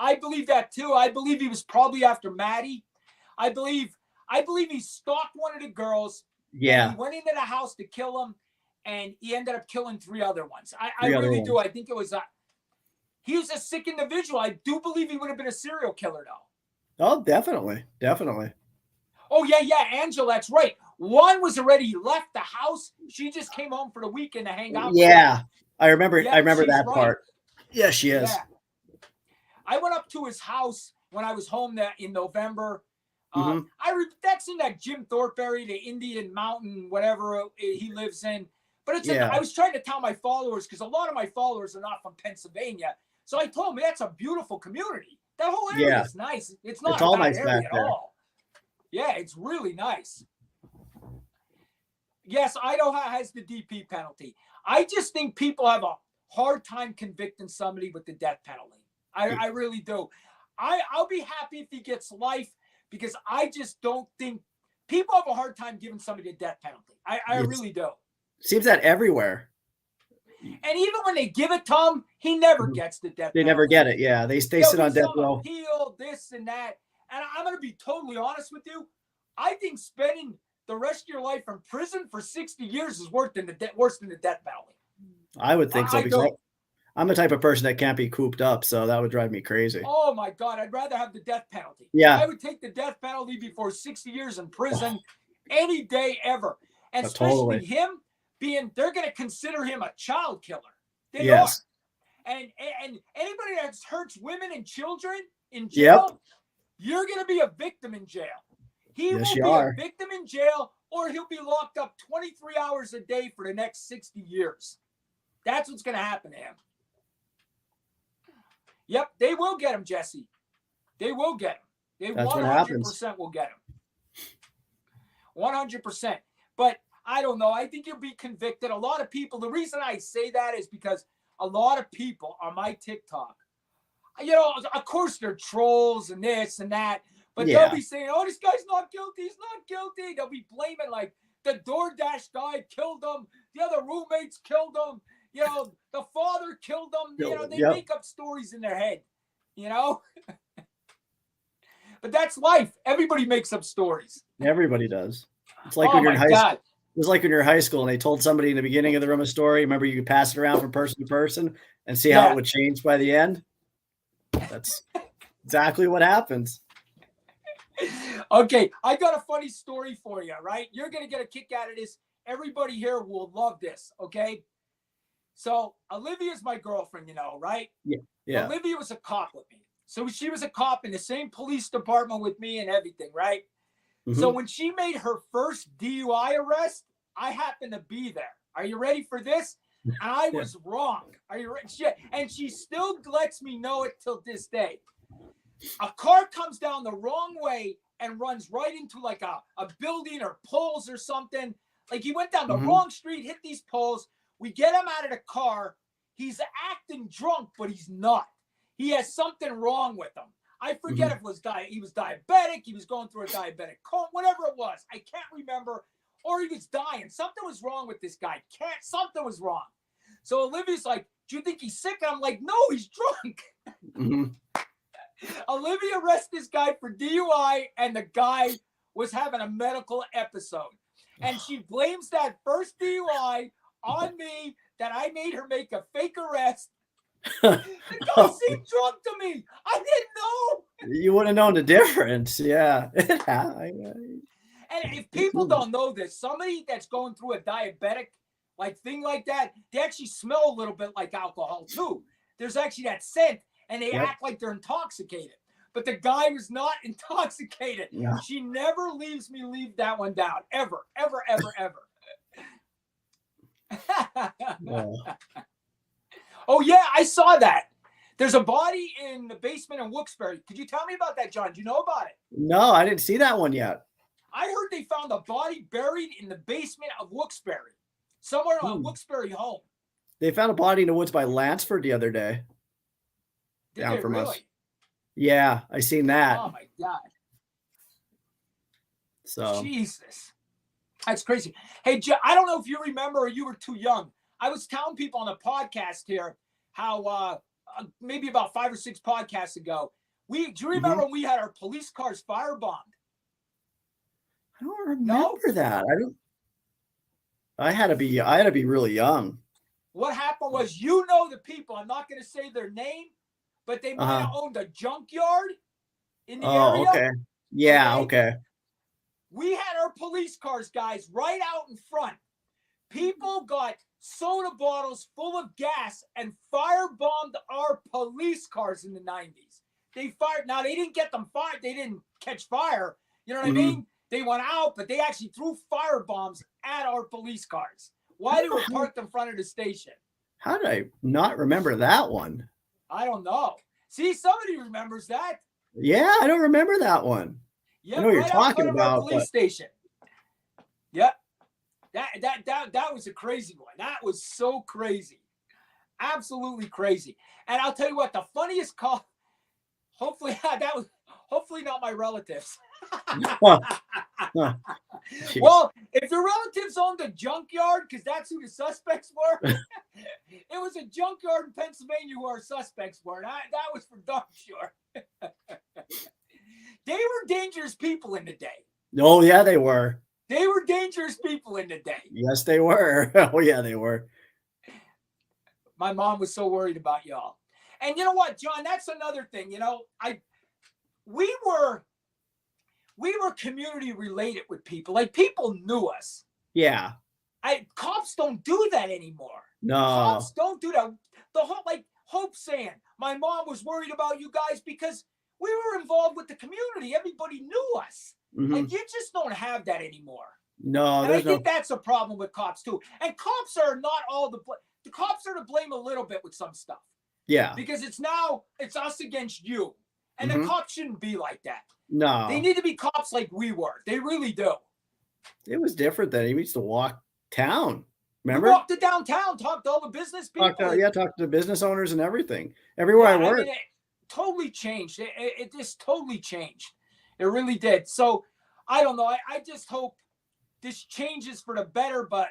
I believe that too. I believe he was probably after Maddie. I believe he stalked one of the girls. Yeah. He went into the house to kill him. and he ended up killing 3 other ones. I The other really do. ones. I think it was he was a sick individual. I do believe he would have been a serial killer, though. Oh, definitely. Definitely. Oh, yeah, Angela, that's right. One was already left the house. She just came home for the weekend to hang out. Yeah. I remember Yeah, I remember she's that right. part. Yeah, she is. Yeah. I went up to his house when I was home there in November. Mhm. That's in that Jim Thorpe area, the Indian Mountain, whatever he lives in. But it's Yeah. I was trying to tell my followers, because a lot of my followers are not from Pennsylvania. So I told them that's a beautiful community. That whole area Yeah. is nice. It's not It's a all bad nice area back at there. all. Yeah, it's really nice. Yes, Idaho has the DP penalty. I just think people have a hard time convicting somebody with the death penalty. I really do. I'll be happy if he gets life, because I just don't think people have a hard time giving somebody a death penalty. I It's- really do. Seems that everywhere. And even when they give it to him, he never Mhm. gets the death They penalty. never get it. Yeah. They There'll sit be on death some row. appeal, this and that. And I'm going to be totally honest with you. I think spending the rest of your life in prison for 60 years is worse than the death penalty. I would think so, I because don't. I'm the type of person that can't be cooped up, so that would drive me crazy. Oh my God, I'd rather have the death penalty. Yeah. I would take the death penalty before 60 years in prison any day ever. And Totally. especially him they're going to consider him a child killer. They Yes. are. And anybody that hurts women and children in jail, you're going to be a victim in jail. He Yes, will you be are. a victim in jail, or he'll be locked up 23 hours a day for the next 60 years. That's what's going to happen to him. Yep, they will get him, Jesse. They will get him. They That's what 100% will get him. 100%. But I don't know. I think he'll be convicted. A lot of people, the reason I say that is because a lot of people on my TikTok, of course they're trolls and this and that, but they'll be saying, oh, this guy's not guilty. He's not guilty. They'll be blaming like the DoorDash guy killed him. The other roommates killed him. The father killed them. They make up stories in their head, But that's life. Everybody makes up stories. Everybody does. It's like when you're in high school. It's like when you're in high school and they told somebody in the beginning of the room a story. Remember, you could pass it around from person to person and see how it would change by the end. That's exactly what happens. Okay, I got a funny story for you, right? You're going to get a kick out of this. Everybody here will love this, okay? So Olivia's my girlfriend, right? Yeah. Olivia was a cop with me. So she was a cop in the same police department with me and everything, right? Mm-hmm. So when she made her first DUI arrest, I happened to be there. Are you ready for this? And I was wrong. Are you ready? And she still lets me know it till this day. A car comes down the wrong way and runs right into like a building or poles or something. Like he went down the wrong street, hit these poles. We get him out of the car. He's acting drunk, but he's not. He has something wrong with him. I forget if it was he was diabetic, he was going through a diabetic coma, whatever it was. I can't remember. Or he was dying. Something was wrong with this guy. Something was wrong. So Olivia's like, do you think he's sick? And I'm like, no, he's drunk. Olivia arrested this guy for DUI, and the guy was having a medical episode. And she blames that first DUI on me, that I made her make a fake arrest. The guy seemed drunk to me. I didn't know. You wouldn't have known the difference. Yeah. And if people don't know this, somebody that's going through a diabetic thing like that, they actually smell a little bit like alcohol too. There's actually that scent, and they act like they're intoxicated. But the guy was not intoxicated. Yeah. She never leaves me leave that one down. Ever, ever, ever, ever. Oh, yeah, I saw that. There's a body in the basement in Wilkes-Barre. Could you tell me about that, John? Do you know about it? No, I didn't see that one yet. I heard they found a body buried in the basement of Wilkes-Barre, somewhere on Wilkes-Barre home. They found a body in the woods by Lansford the other day. Down from us. Yeah, I seen that. Oh, my God. So Jesus. That's crazy. Hey, I don't know if you remember or you were too young. I was telling people on the podcast here how maybe about 5 or 6 podcasts ago, do you remember when we had our police cars firebombed? I don't remember that. I had to be really young. What happened was, you know, the people, I'm not going to say their name, but they might have owned a junkyard in the Oh, area. okay. Yeah, Okay? okay. We had our police cars, guys, right out in front. People got soda bottles full of gas and firebombed our police cars in the 90s. They fired. Now, they didn't get them fired. They didn't catch fire. You know what I mean? They went out, but they actually threw fire bombs at our police cars while they were parked in front of the station. How did I not remember that one? I don't know. See, somebody remembers that. Yeah, I don't remember that one. Yeah, I know what you're right out talking front of our about, police but station. Yep. That was a crazy one. That was so crazy. Absolutely crazy. And I'll tell you what, the funniest call, hopefully that was hopefully not my relatives. Well, if your relatives owned a junkyard, because that's who the suspects were, it was a junkyard in Pennsylvania who our suspects were. That was for darn sure. They were dangerous people in the day. Oh, yeah, they were. They were dangerous people in the day. Yes, they were. Oh, yeah, they were. My mom was so worried about y'all. And you know what, John, that's another thing. You know, we were community related with people. Like, people knew us. Yeah. Cops don't do that anymore. No. Cops don't do that. The whole, like Hope saying, my mom was worried about you guys because we were involved with the community. Everybody knew us. Like, you just don't have that anymore. No, and I think that's a problem with cops too. And cops are not all the cops are to blame a little bit with some stuff. Yeah. Because it's us against you. And the cops shouldn't be like that. No. They need to be cops like we were. They really do. It was different then. He used to walk town. Remember? You walked to downtown, talked to all the business people. Talk to business owners and everything. Everywhere I worked. I mean, it totally changed. It just totally changed. It really did. So I don't know. I just hope this changes for the better, but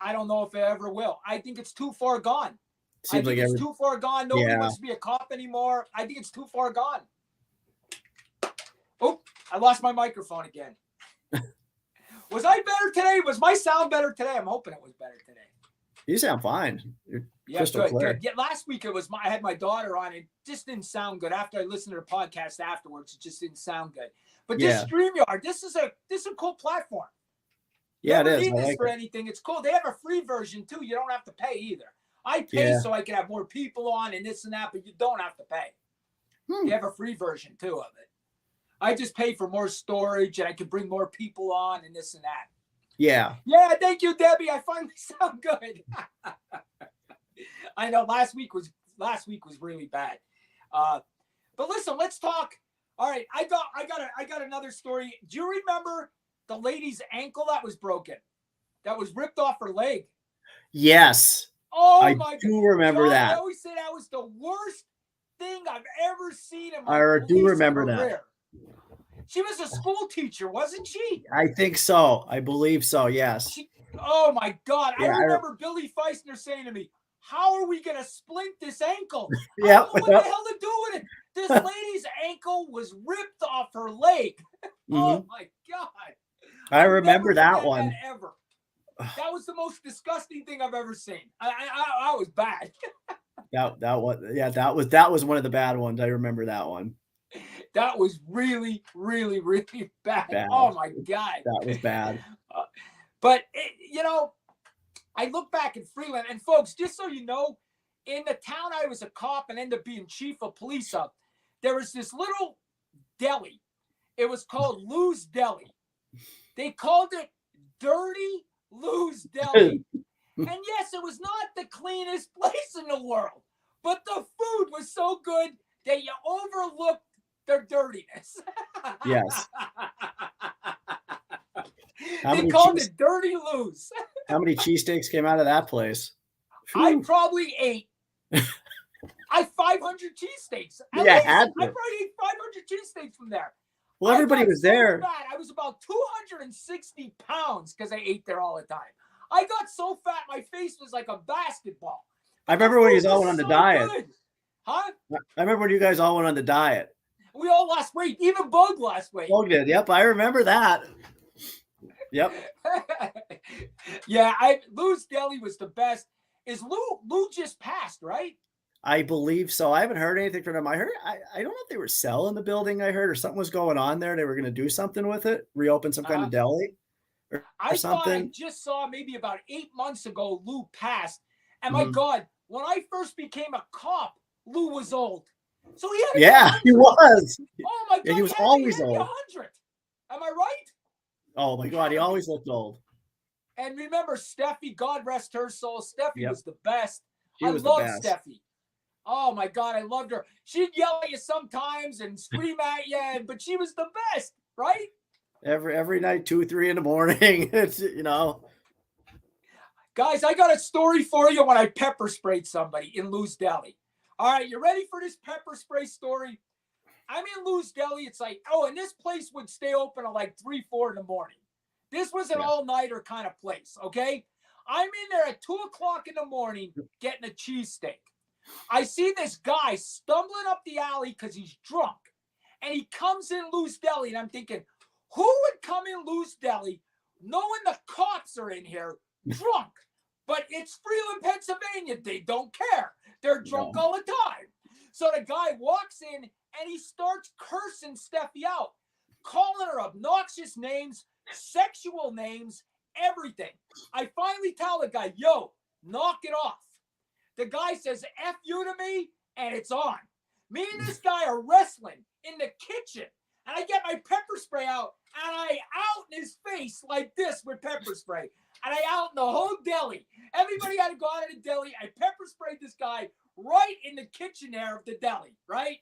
I don't know if it ever will. I think it's too far gone. It's too far gone. Nobody wants to be a cop anymore. I think it's too far gone. Oh, I lost my microphone again. Was I better today? Was my sound better today? I'm hoping it was better today. You sound fine. You're crystal clear. Good. Yeah, last week I had my daughter on. It just didn't sound good. After I listened to the podcast afterwards, it just didn't sound good. But this StreamYard, this is a cool platform. Yeah, it is. Need this for anything. It's cool. They have a free version too. You don't have to pay either. I pay so I can have more people on and this and that, but you don't have to pay. You have a free version too of it. I just pay for more storage and I can bring more people on and this and that. Yeah. Yeah, thank you, Debbie. I finally sound good. I know last week was really bad. But listen, let's talk. All right, I got another story. Do you remember the lady's ankle that was broken? That was ripped off her leg. Yes. Oh my God. I do remember that. I always say that was the worst thing I've ever seen in my I do remember career. that. She was a school teacher, wasn't she? I think so. I believe so, yes. Oh my God. Yeah, I remember Billy Feisner saying to me, how are we going to splint this ankle? I don't know what the hell to do with it. This lady's ankle was ripped off her leg. Oh my God. I remember that one. That ever. That was the most disgusting thing I've ever seen. I was bad. that was one of the bad ones. I remember that one. That was really, really, really bad. Oh my God. That was bad. But I look back at Freeland, and folks, just so you know, in the town I was a cop and ended up being chief of police of, there was this little deli. It was called Lou's Deli. They called it Dirty Lou's Deli. And yes, it was not the cleanest place in the world, but the food was so good that you overlooked their dirtiness. Yes. They called it Dirty Lou's. How many cheesesteaks came out of that place? I probably ate 500 cheesesteaks. I probably ate 500 cheesesteaks from there. Well, everybody was there. So fat. I was about 260 pounds because I ate there all the time. I got so fat, my face was like a basketball. I remember when you all went on the diet. Good. Huh? I remember when you guys all went on the diet. We all lost weight. Even Bug lost weight. Bug did. Yep, I remember that. Yep. Yeah, Lou's Deli was the best. Is Lou just passed, right? I believe so. I haven't heard anything from them. I don't know if they were selling the building, I heard, or something was going on there. They were going to do something with it, reopen some kind Uh, of deli or I thought I something. just saw maybe about 8 months ago Lou passed. And my Mhm. God, when I first became a cop, Lou was old. So he had to be Yeah, he 100. was. Oh my Yeah, God, he he was had to always be old. 100. Am I right? Oh my He God, had he to be. always looked old. And remember, Steffi, God rest her soul. Steffi Yep. was the best. She I was the love best. Steffi. Oh my God, I loved her. She'd yell at you sometimes and scream at you, but she was the best, right? Every night, 2, 3 in the morning. It's, you know. Guys, I got a story for you when I pepper sprayed somebody in Lou's Deli. All right, you ready for this pepper spray story? I'm in Lou's Deli. It's like, oh, and this place would stay open at like 3, 4 in the morning. This was an Yeah. all-nighter kind of place, okay? I'm in there at 2 o'clock in the morning getting a cheesesteak. I see this guy stumbling up the alley because he's drunk. And he comes in Lou's Deli, and I'm thinking, who would come in Lou's Deli knowing the cops are in here drunk? But it's Freeland, Pennsylvania. They don't care. They're drunk No. all the time. So the guy walks in and he starts cursing Steffi out, calling her obnoxious names, sexual names, everything. I finally tell the guy, yo, knock it off. The guy says F you to me, and it's on. Me and this guy are wrestling in the kitchen. And I get my pepper spray out, and I out in his face like this with pepper spray. And I out in the whole deli. Everybody had to go out of the deli. I pepper sprayed this guy right in the kitchen there of the deli, right?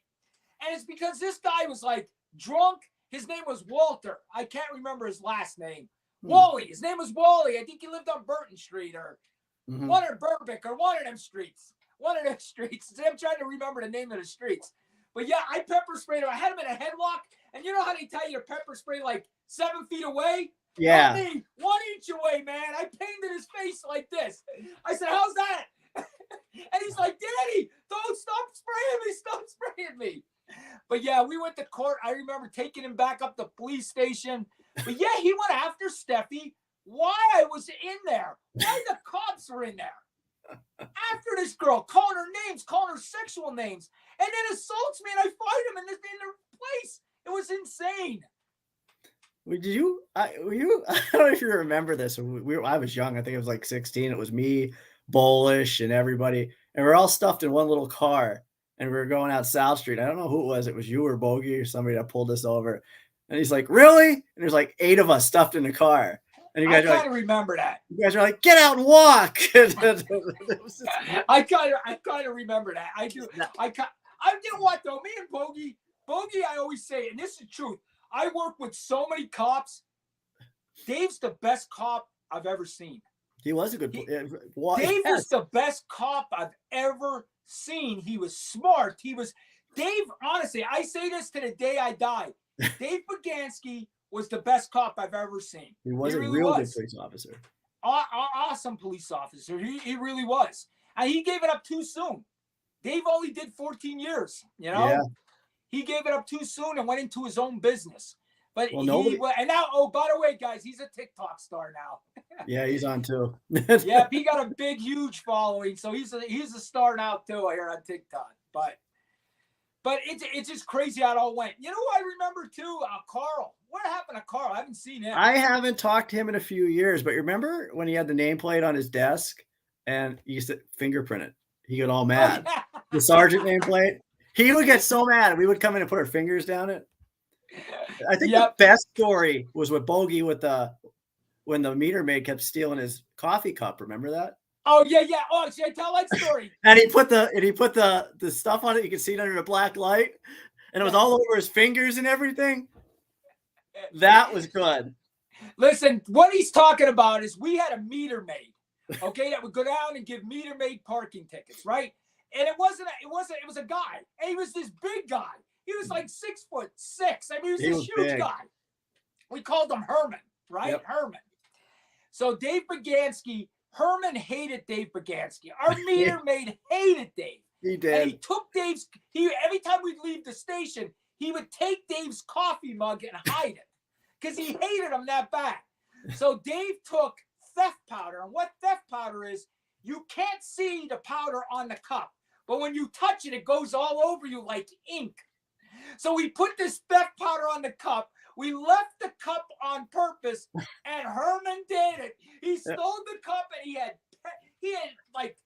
And it's because this guy was like drunk. His name was Walter. I can't remember his last name. Wally. His name was Wally. I think he lived on Burton Street or one of Burbick or one of them streets. One of them streets. I'm trying to remember the name of the streets. But yeah, I pepper sprayed him. I had him in a headlock. And you know how they tell you to pepper spray like 7 feet away? Yeah. Not me. 1 inch away, man. I painted his face like this. I said, how's that? And he's like, Daddy, don't stop spraying me. Stop spraying me. But yeah, we went to court. I remember taking him back up the police station. But yeah, he went after Steffi. Why I was in there. Why the cops were in there. After this girl, calling her names, calling her sexual names, and then assaults me, and I fight him in their place. It was insane. Did you? I don't know if you remember this. I was young. I think it was like 16. It was me, Bolish, and everybody, and we're all stuffed in one little car, and we were going out South Street. I don't know who it was. It was you or Bogey or somebody that pulled us over. And he's like, "Really?" And there's like 8 of us stuffed in the car. And you guys I kind of remember that. You guys are like, "Get out and walk." I kind of remember that. I do. I you know what though? Me and Bogey, I always say, and this is the truth. I work with so many cops. Dave's the best cop I've ever seen. He was a good. Dave was the best cop I've ever seen. He was smart. Dave. Honestly, I say this to the day I die. Dave Bagansky was the best cop I've ever seen. He was a real good police officer. Awesome police officer. He really was. And he gave it up too soon. Dave only did 14 years, you know? Yeah. He gave it up too soon and went into his own business. But and now, oh, by the way, guys, he's a TikTok star now. Yeah, he's on too. Yeah, he got a big, huge following. So he's a star now too here on TikTok. But it's just crazy how it all went. You know who I remember too? Carl. What happened to Carl? I haven't seen him. I haven't talked to him in a few years, but you remember when he had the nameplate on his desk and he used to fingerprint it? He got all mad. Oh, yeah. The sergeant nameplate. He would get so mad. We would come in and put our fingers down it. I think the best story was with Bogey when the meter maid kept stealing his coffee cup. Remember that? Oh yeah. Oh, should I tell that story? And he put the stuff on it. You could see it under the black light, and it was all over his fingers and everything. That was good. Listen, what he's talking about is we had a meter maid, okay, that would go down and give meter maid parking tickets, right? And it was a guy, and he was this big guy. He was like 6'6". I mean, he was this huge guy. We called him Herman, right? Yep. Herman. So Dave Bagansky, Herman hated Dave Bagansky. Our meter maid hated Dave. He did. And he took every time we'd leave the station, he would take Dave's coffee mug and hide it because he hated him that bad. So Dave took theft powder. And what theft powder is, you can't see the powder on the cup. But when you touch it, it goes all over you like ink. So we put this theft powder on the cup. We left the cup on purpose, and Herman did it. He stole the cup, and he had like,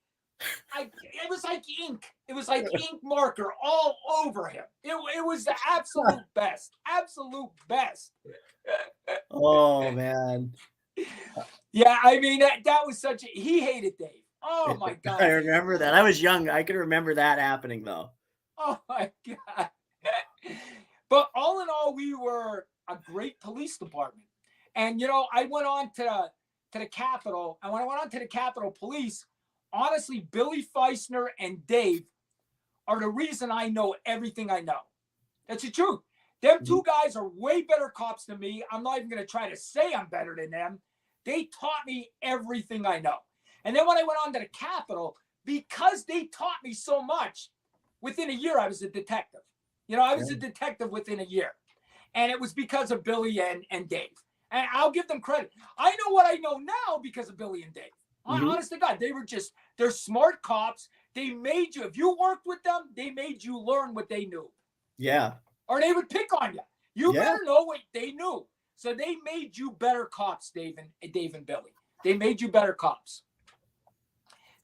it was like ink. It was like ink marker all over him. It was the absolute best. Absolute best. Oh man. Yeah, I mean that was he hated Dave. Oh my God. I remember that. I was young. I can remember that happening though. Oh my God. But all in all, we were a great police department. And I went on to the Capitol, and when I went on to the Capitol Police, honestly, Billy Feisner and Dave are the reason I know everything I know. That's the truth. Them two guys are way better cops than me. I'm not even going to try to say I'm better than them. They taught me everything I know. And then when I went on to the Capitol, because they taught me so much, within a year, I was a detective. I was a detective within a year. And it was because of Billy and Dave. And I'll give them credit. I know what I know now because of Billy and Dave. Honest to God, they're smart cops. They made you, if you worked with them, they made you learn what they knew. Yeah. Or they would pick on you. You better know what they knew. So they made you better cops, Dave and Billy. They made you better cops.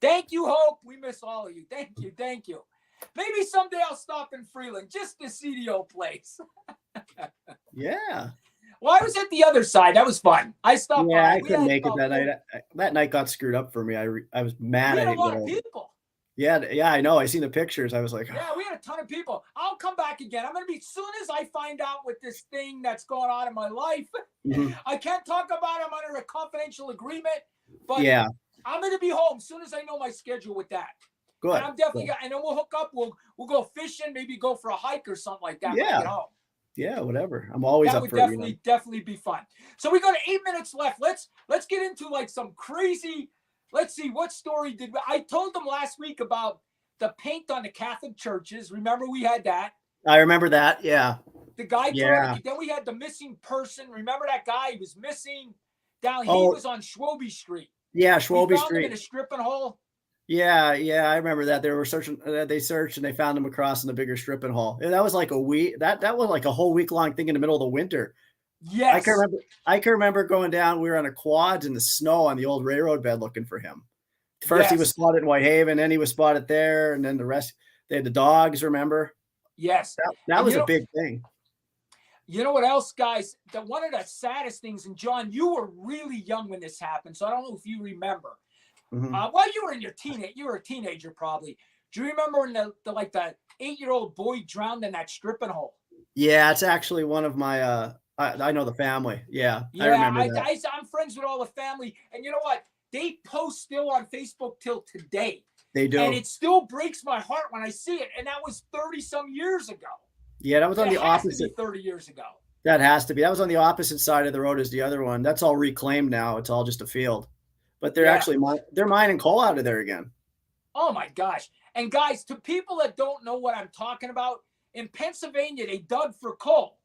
Thank you, Hope. We miss all of you. Thank you. Thank you. Maybe someday I'll stop in Freeland just to see the old place. Yeah. Well, I was at the other side. That was fun. I stopped by. I couldn't make it that night. That night got screwed up for me. I was mad. We had a lot of people. Yeah, I know. I seen the pictures. I was like, yeah, we had a ton of people. I'll come back again. I'm going to be, soon as I find out what this thing that's going on in my life, I can't talk about it. I'm under a confidential agreement, but yeah, I'm going to be home as soon as I know my schedule with that. Good. And I'm definitely, and then we'll hook up. We'll go fishing, maybe go for a hike or something like that. Yeah. When I get home. Yeah, whatever. I'm always up for it. That would definitely be fun. So we got 8 minutes left. Let's get into like some crazy. Let's see, what story did I told them last week about the paint on the Catholic churches. Remember we had that? I remember that. Yeah. The guy. Yeah. Then we had the missing person. Remember that guy? He was missing down. He was on Schwobe Street. Yeah, Schwobe Street. Him in a stripping hole. Yeah, I remember that. They were searching. They searched and they found him across in the bigger stripping hole. And that was like a week. That was like a whole week long thing in the middle of the winter. Yes, I can remember going down. We were on a quads in the snow on the old railroad bed looking for him. First, he was spotted in Whitehaven, then he was spotted there, and then the rest. They had the dogs. Remember? Yes, that was a big thing. You know what else, guys? One of the saddest things, and John, you were really young when this happened, so I don't know if you remember. Well, you were you were a teenager probably. Do you remember when the 8-year-old boy drowned in that stripping hole? Yeah, it's actually one of my. I know the family. Yeah, I remember that. I'm friends with all the family, and you know what? They post still on Facebook till today. They do, and it still breaks my heart when I see it. And that was 30-some years ago. Yeah, that was on the opposite. 30 years ago. That has to be. That was on the opposite side of the road as the other one. That's all reclaimed now. It's all just a field. But they're actually they're mining coal out of there again. Oh my gosh. And guys, to people that don't know what I'm talking about, in Pennsylvania, they dug for coal.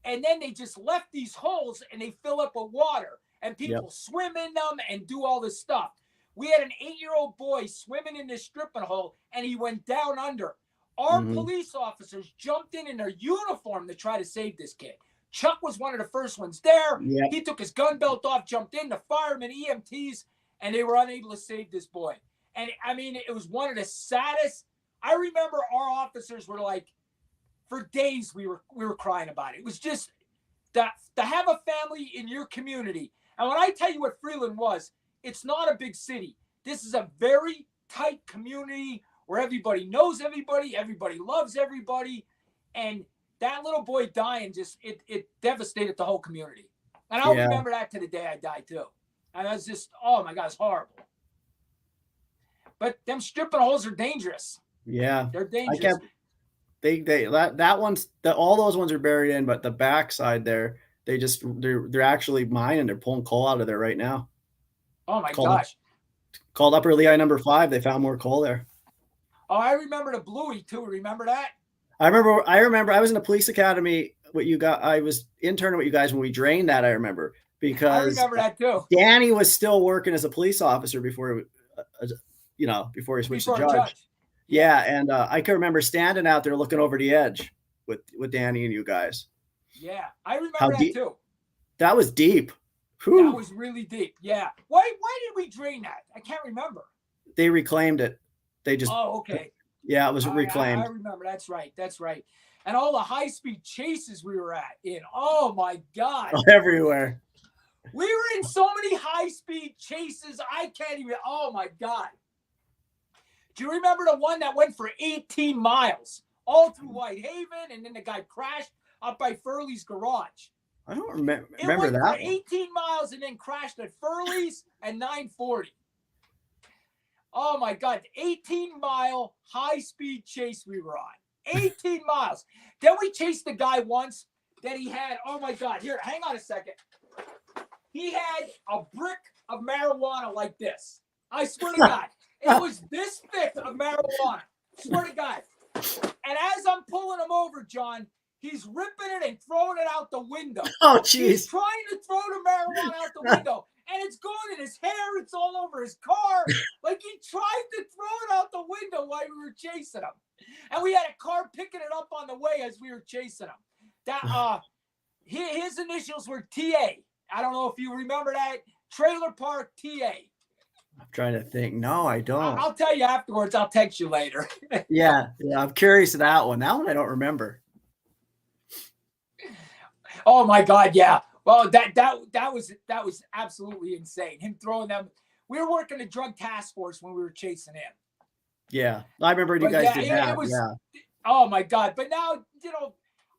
And then they just left these holes and they fill up with water. And people swim in them and do all this stuff. We had an 8-year-old boy swimming in this stripping hole and he went down under. Our police officers jumped in their uniform to try to save this kid. Chuck was one of the first ones there. Yep. He took his gun belt off, jumped in, the firemen, EMTs, and they were unable to save this boy. And I mean, it was one of the saddest. I remember our officers were like, for days we were crying about it. It was just that to have a family in your community. And when I tell you what Freeland was, it's not a big city. This is a very tight community where everybody knows everybody, everybody loves everybody. And that little boy dying just it devastated the whole community. And I'll remember that to the day I die too. And that's just, oh my God, it's horrible. But them stripping holes are dangerous. Yeah. They're dangerous. That one's all those ones are buried in, but the backside there, they're actually mining. They're pulling coal out of there right now. Oh my gosh. Called Upper Lehigh number 5. They found more coal there. Oh, I remember the Bluey too. Remember that? I remember I was in the police academy. I was interning with you guys when we drained that. I remember because remember that too. Danny was still working as a police officer before, before he switched Before to a judge. Yeah, and I can remember standing out there looking over the edge with Danny and you guys. Yeah, I remember How that deep? too. That was deep. Whew. That was really deep. Yeah. Why did we drain that? I can't remember. They reclaimed it. They just. Oh, okay. Yeah, it was reclaimed. I remember. That's right. That's right. And all the high-speed chases we were at in. Oh my God. Everywhere. We were in so many high-speed chases. I can't even. Oh my God. Do you remember the one that went for 18 miles all through Whitehaven, and then the guy crashed up by Furley's garage? I don't remember went that. For 18 miles and then crashed at Furley's at 9:40. Oh my God, 18-mile high-speed chase we were on. 18 miles. Then we chased the guy once that he had, oh my God, here, hang on a second. He had a brick of marijuana like this. I swear to God, it was this thick of marijuana. Swear to God. And as I'm pulling him over, John, he's ripping it and throwing it out the window. Oh, jeez. He's trying to throw the marijuana out the window. And it's going in his hair. It's all over his car. Like he tried to throw it out the window while we were chasing him. And we had a car picking it up on the way as we were chasing him. That his initials were TA. I don't know if you remember that. Trailer Park TA. I'm trying to think. No, I don't. I'll tell you afterwards. I'll text you later. Yeah, I'm curious to that one. That one I don't remember. Oh my God, yeah. Well, that was absolutely insane. Him throwing them. We were working a drug task force when we were chasing him. Yeah, I remember you guys did that. Yeah. Oh my God! But now,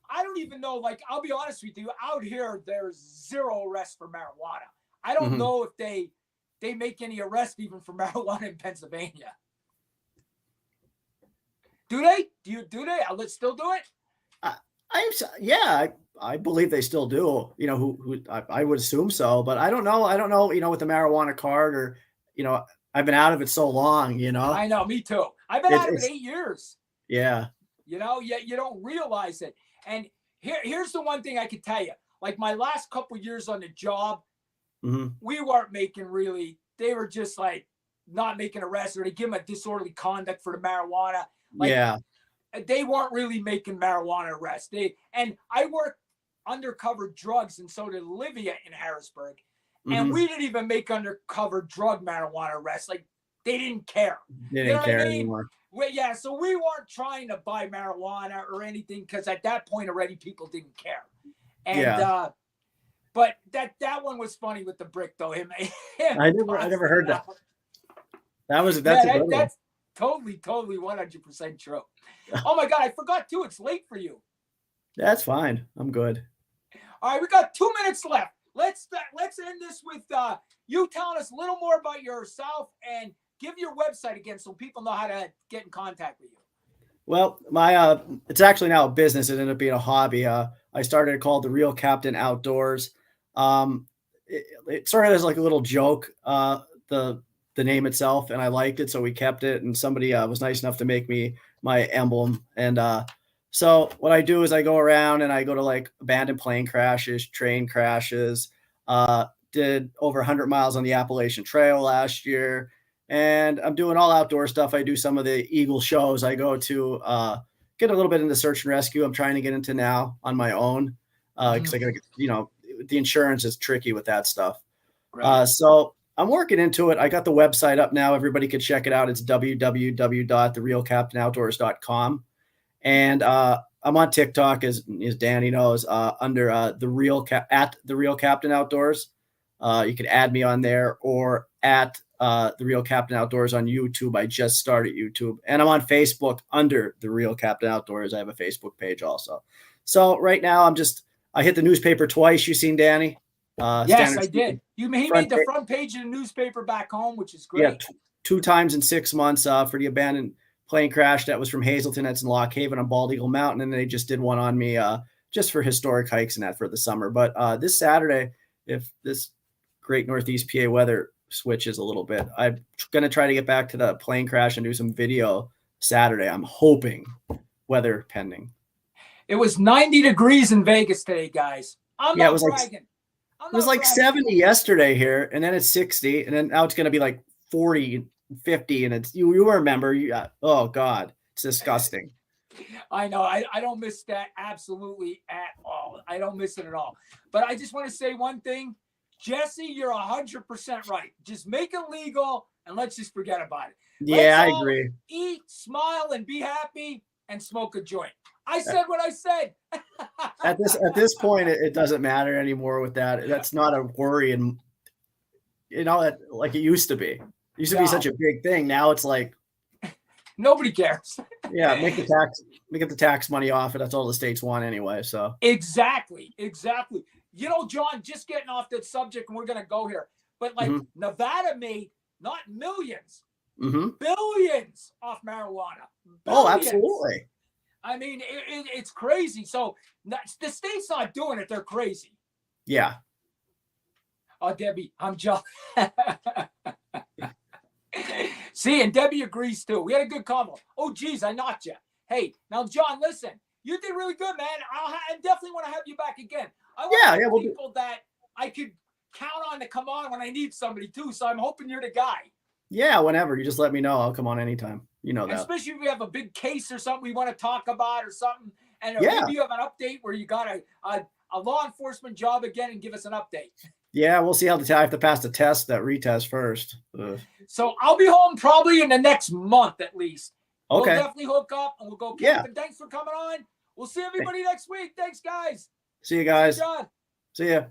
I don't even know. Like, I'll be honest with you. Out here, there's zero arrests for marijuana. I don't know if they make any arrests even for marijuana in Pennsylvania. Do they? Do they? Let's still do it. I believe they still do. Who I would assume so, but I don't know. I don't know. With the marijuana card, or I've been out of it so long. I know. Me too. I've been out of it 8 years. Yeah. Yet you don't realize it. And here's the one thing I could tell you. Like my last couple years on the job, we weren't making really. They were just like not making arrests, or they give them a disorderly conduct for the marijuana. They weren't really making marijuana arrests. And I worked undercover drugs, and so did Olivia in Harrisburg. And we didn't even make undercover drug marijuana arrests. Like, they didn't care. They didn't care anymore. Well, yeah, so we weren't trying to buy marijuana or anything, because at that point already people didn't care. And but that one was funny with the brick though. Him I never heard that. That's a good one. That's totally 100% true. Oh my God, I forgot too. It's late for you. That's fine. I'm good. All right, we got 2 minutes left. Let's end this with you telling us a little more about yourself, and give your website again so people know how to get in contact with you. Well, my it's actually now a business. It ended up being a hobby. I started it called The Real Captain Outdoors. It started as like a little joke, the name itself, and I liked it, so we kept it. And somebody was nice enough to make me my emblem. And so what I do is I go around and I go to like abandoned plane crashes, train crashes. Did over 100 miles on the Appalachian Trail last year. And I'm doing all outdoor stuff. I do some of the Eagle shows. I go to get a little bit into search and rescue. I'm trying to get into now on my own because I got to, the insurance is tricky with that stuff. Right. So I'm working into it. I got the website up now. Everybody can check it out. It's www.therealcaptainoutdoors.com. And I'm on TikTok, as Danny knows, under at The Real Captain Outdoors. You can add me on there, or at The Real Captain Outdoors on YouTube. I just started YouTube, and I'm on Facebook under The Real Captain Outdoors. I have a Facebook page also. So right now I hit the newspaper twice. You seen Danny? Yes, I did. He made the front page of the newspaper back home, which is great. Yeah, 2 times in 6 months for the abandoned plane crash that was from Hazelton. That's in Lock Haven on Bald Eagle Mountain, and they just did one on me just for historic hikes and that for the summer. But this Saturday, if this great Northeast PA weather switches a little bit, I'm going to try to get back to the plane crash and do some video Saturday. I'm hoping, weather pending. It was 90 degrees in Vegas today, guys. I'm not bragging. I'm It was not like bragging. 70 yesterday here, and then it's 60, and then now it's going to be like 40, 50, and it's you remember. Oh God, it's disgusting. I know. I don't miss that absolutely at all. I don't miss it at all. But I just want to say one thing. Jesse, you're 100% right. Just make it legal and let's just forget about it. Yeah, I Let's all agree. eat, smile, and be happy and smoke a joint. I said what I said. At this point, it doesn't matter anymore with that. That's not a worry, and like it used to be. It used to be such a big thing. Now it's like nobody cares. Yeah, make the tax money off it. That's all the states want anyway. So exactly. You know, John, just getting off that subject, and we're gonna go here. But like Nevada made not millions, billions off marijuana. Billions. Oh, absolutely. I mean, it's crazy. So the state's not doing it; they're crazy. Yeah. Oh, Debbie, I'm jealous. See, and Debbie agrees too. We had a good combo. Oh, geez, I knocked you. Hey, now, John, listen. You did really good, man. I definitely want to have you back again. I want people that I could count on to come on when I need somebody too. So I'm hoping you're the guy. Yeah, whenever. You just let me know. I'll come on anytime. You know that. Especially if we have a big case or something we want to talk about or something. And maybe you have an update where you got a law enforcement job again and give us an update. Yeah, we'll see how I have to pass the test, that retest first. Ugh. So I'll be home probably in the next month at least. Okay. We'll definitely hook up and we'll go camping. Thanks for coming on. We'll see everybody next week. Thanks, guys. See you guys. See you, John. See ya.